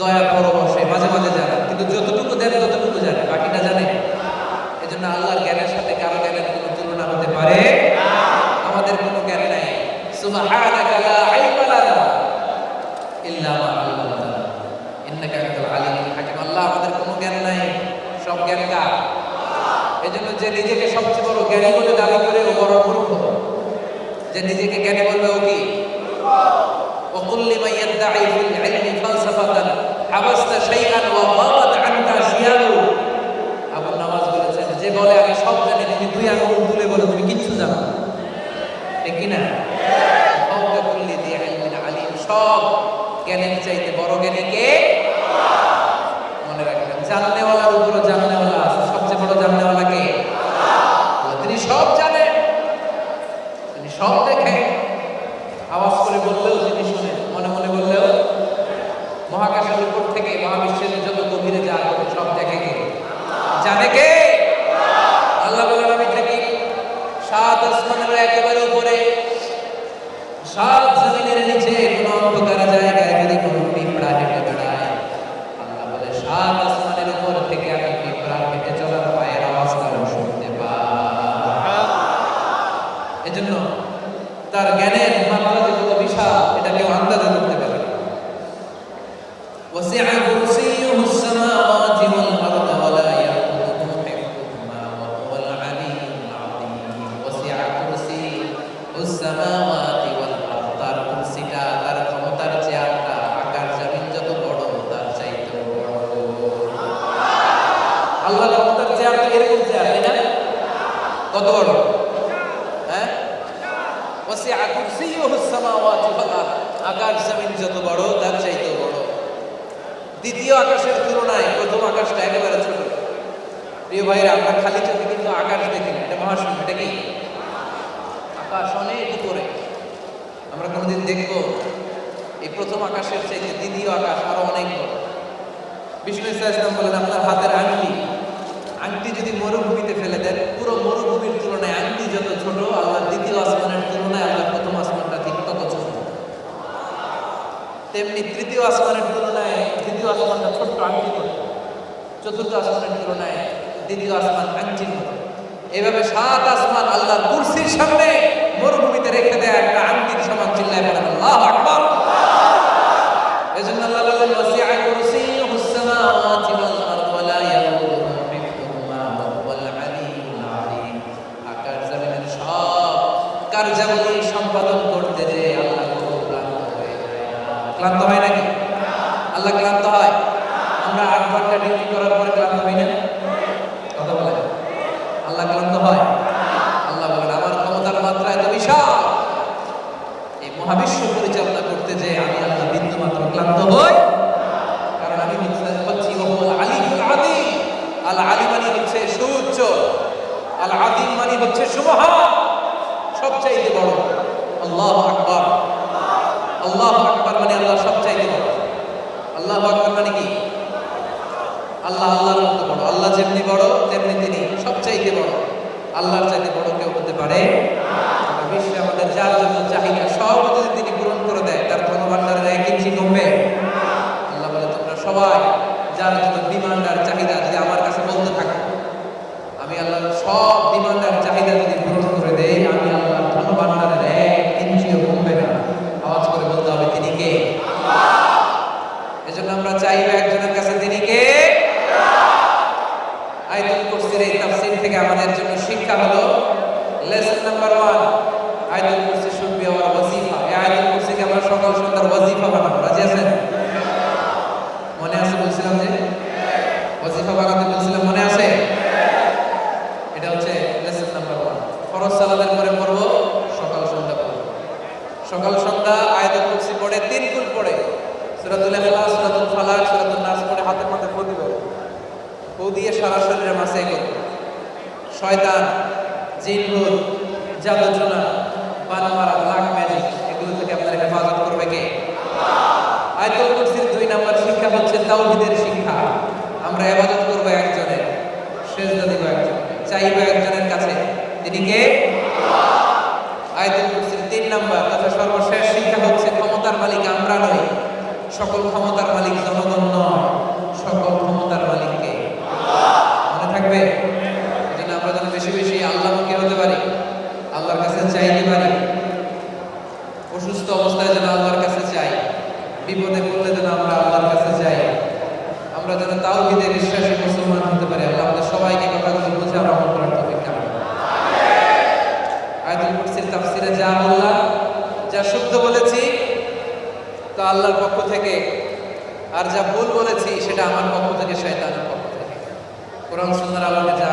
দয়া পরবশে মাঝে মাঝে জানেন, কিন্তু যতটুকু দেন ততটুকু জানে, বাকিটা জানে। এজন্য আল্লাহর জ্ঞানের সাথে কারো জ্ঞানের কোনো তুলনা হতে পারে। আমাদের কোনো জ্ঞান নাই। সুবহানাকা লা ইলমা লানা ইল্লা মা আল্লামতানা ইন্নাকা আনতাল আলিমুল হাকিম। আল্লাহ, আমাদের কোনো জ্ঞান নাই, সব জ্ঞান কার? এজন্য যে নিজেকে সবচেয়ে বড় জ্ঞানী বলে দাবি করে ও বড় মূর্খ। যে নিজেকে জ্ঞানী বলবে ও কি? وقل لمن يدعي في العلم فلسفة حبست شيئا وغابت عنك أشياء। আবু নওয়াজ বলেছেন, যে বলে আমি সব জানি, তুমি দুই আঙ্গুল তুলে বলে তুমি কিচ্ছু জানো না, ঠিক কি না? ফাওকা কুল্লি যি ইলমিন আলিম, সব জ্ঞানের চাইতে বড় জ্ঞানী কে? মনে রাখবেন, জাননেওয়ালার উপরে জাননেওয়ালা আছে, সবচেয়ে বড় জাননেওয়ালা কে? আল্লাহ। তিনি সব জানেন, তিনি সব দেখেন। আওয়াজ করে বললেও তিনি শুনেন, মনে মনে বললেও। মহাকাশের উপর থেকে মহাবিশ্বের যত গভীরে যা সব দেখে কে? জানে কে? আল্লাহ বলেন, আমি থাকি সাত আসমানের একেবারে উপরে, সাত জমিনের নিচে কোন অন্ধকার জায়গায় যদি কোনো পিঁপড়া হেঁটে বেড়ায়, আল্লাহ বলে সাত আসমানের উপর থেকে আমি পিঁপড়া হেঁটে চলার পায়ের আওয়াজটাও শুনতে পাই। এজন্য তার জ্ঞানের মাত্রা যে কত বিশাল, এটা কেউ আন্দাজে করতে পারে না। ওয়াসিআ কুরসিয়ুহুস সামাওয়াতি ওয়াল আরদ ওয়া লা ইয়াউদুহু হিফযুহুমা ওয়া হুয়াল আলিয়্যুল আযীম। ওয়াসিআ কুরসিয়ুহুস সামাওয়াতি ওয়াল আরদ, তার কুরসিটা, তার ক্ষমতার চেয়ারটা আকাশ জমিন যত বড় তার চাইতেও বড়। আল্লাহর ক্ষমতার চেয়ার তো এরকম চেয়ার, তাই না? কত বড়? হ্যাঁ, ওয়াসিআ কুরসিয়ুহুস সামাওয়াতি ওয়াল আরদ, আকাশ জমিন যত বড় তার চাইতেও বড়। দ্বিতীয় আকাশের তুলনায় প্রথম আকাশটা একেবারে ছোট। প্রিয় ভাইরা, আমরা খালি চোখে কিন্তু আকাশ দেখি না, এটা মহাশূন্য। এটা কি? আকাশ অনেক উপরে। আমরা কোনোদিন দেখবো এই প্রথম আকাশের চাইতে দ্বিতীয় আকাশ আরো অনেক বড়। বিষ্ণু ইসলাম বলেন, আপনার হাতের আংটি যদি মরুভূমিতে ফেলে দেন, পুরো মরুভূমির তুলনায় আংটি যত ছোট, আল্লাহ দ্বিতীয় আসমানের তুলনায় আল্লাহ প্রথম আসমানটা ঠিক তত ছোট। তেমনি তৃতীয় আসমানের তুলনায় দ্বিতীয় আসমানটা ছোট্ট আংটি মতো, চতুর্থ আসমানের তুলনায় দ্বিতীয় আসমান আংটির মতো। এইভাবে সাত আসমান আল্লাহর কুরসির সামনে মরুভূমিতে রেখে দেয় একটা আংটির সমান। চিল্লায় বলেন আল্লাহু আকবার। এজন্য আল্লাহ বলেন, ওয়াসিআ কুরসিয়ুহুস সামাওয়াতি ওয়াল আরদ ওয়া লা ইয়াউদুহু হিফযুহুমা ওয়া হুয়াল আলিয়্যুল আযীম। আকাশ জমিনের সব কার্যাবলী সম্পাদন করতে যে আল্লাহ ক্লান্ত হয়ে যায় না। ক্লান্ত হয় নাকি? আল্লাহ ক্লান্ত হয়? আমরা 8 ঘন্টা ডিউটি করার পরে ক্লান্ত হই না? কথা বলেন, আল্লাহ ক্লান্ত হয়? আল্লাহ বলেন, আমার ক্ষমতার মাত্রা এত বিশাল, এই মহাবিশ্ব পরিচালনা করতে যে আমি আল্লাহ বিন্দু মাত্র ক্লান্ত হই। কারণ আমি হচ্ছি ওহুল আলিয়্যুল আযীম। আল আলী মানে হচ্ছে সুউচ্চ, আল আযীম মানে হচ্ছে সুমহান, সবচাইতে বড়। আল্লাহু আকবার। আল্লাহু আকবার মানে আল্লাহ সবচাইতে বড়। আল্লাহু আকবার মানে কি? আল্লাহ আল্লাহর মতো বড়। আল্লাহ যেমনি বড় তেমনি তিনি সবচাইতে বড়। আল্লাহর চাইতে বড় কেউ হতে পারে না। বিশ্বে আমাদের যার জন্য চাহিদা সব যদি তিনি পূরণ করে দেয়, তার ধনভাণ্ডারের 1 ইঞ্চি কমবে? আল্লাহ বলে, তোমরা সবাই যার জন্য ডিমান্ড আর চাহিদা যদি আমার কাছে বলতে থাকো, আমি আল্লাহর সব ডিমান্ড আর চাহিদা যদি পূরণ করে দেই, আমি আল্লাহর ধনভাণ্ডারের 1 ইঞ্চিও কমবে না। আওয়াজ করে বলতে হবে, তিনি কে? এজন্য আমরা চাইবো একজনের কাছে, তিনি কে? আয়াতুল কুরসির এই তাফসীর থেকে আমাদের জন্য শিক্ষা হলো, লেসন নাম্বার 1, আয়াতুল কুরসি শুড বি আওয়ার ওয়াজিফা। এই আয়াতুল কুরসিকে আমরা সকাল সন্ধ্যার ওয়াজিফা বানাবো। রাজি আছেন? মনে আছে? বলছিলাম যে ওয়াজিফা বানাতে বলছিলাম, মনে আছে? এটা হচ্ছে লেসন নাম্বার 1। ফরজ সালাতের পরে পড়ব, সকাল সন্ধ্যা পড়ব। সকাল সন্ধ্যা আয়াতুল কুরসি পড়ে 3 কুল পড়ে, সূরাতুল ইখলাস, সূরাতুল ফালাক, সূরাতুন নাস পড়ে হাতের মাথায় ফু দিবেন। ফু দিয়ে সারা শরীরে মাসাই করবে। শয়তান, জিন, ভূত, জাদু টোনা, বানমারা, ব্ল্যাক ম্যাজিক, এগুলো থেকে আপনার হেফাজত করবে কে? আয়াতুল কুরসির 2 নম্বর শিক্ষা হচ্ছে তাওহীদের শিক্ষা। আমরা ইবাদত করব একজনের, সেজদা দিব একজন, চাইবো একজনের কাছে, তিনি কে? আয়াতুল কুরসির 3 নাম্বার তথা সর্বশেষ শিক্ষা হচ্ছে ক্ষমতার মালিক আমরা নই, সকল ক্ষমতার মালিক জনগণ নয়, সকল ক্ষমতার মালিক কে? মনে থাকবে? এজন্য আমরা যেন বেশি বেশি আল্লাহমুখী হতে পারি, আল্লাহর কাছে চাইতে পারি। অসুস্থ অবস্থায় যেন আল্লাহর কাছে চাই, বিপদে পড়লে যেন আমরা আল্লাহর কাছে চাই, আমরা যেন তাওহীদে বিশ্বাসী মুসলমান হতে পারি। আল্লাহ আমাদের সবাইকে কথাগুলো বুঝে আমল করার তৌফিক দান করুন। আয়াতুল কুরসির তাফসীরে যা বললাম, যা শুদ্ধ বলেছি তা আল্লাহর পক্ষ থেকে, আর যা ভুল বলেছি সেটা আমার পক্ষ থেকে, শয়তানের পক্ষ থেকে। কোরআন সুন্নাহর আলোকে যা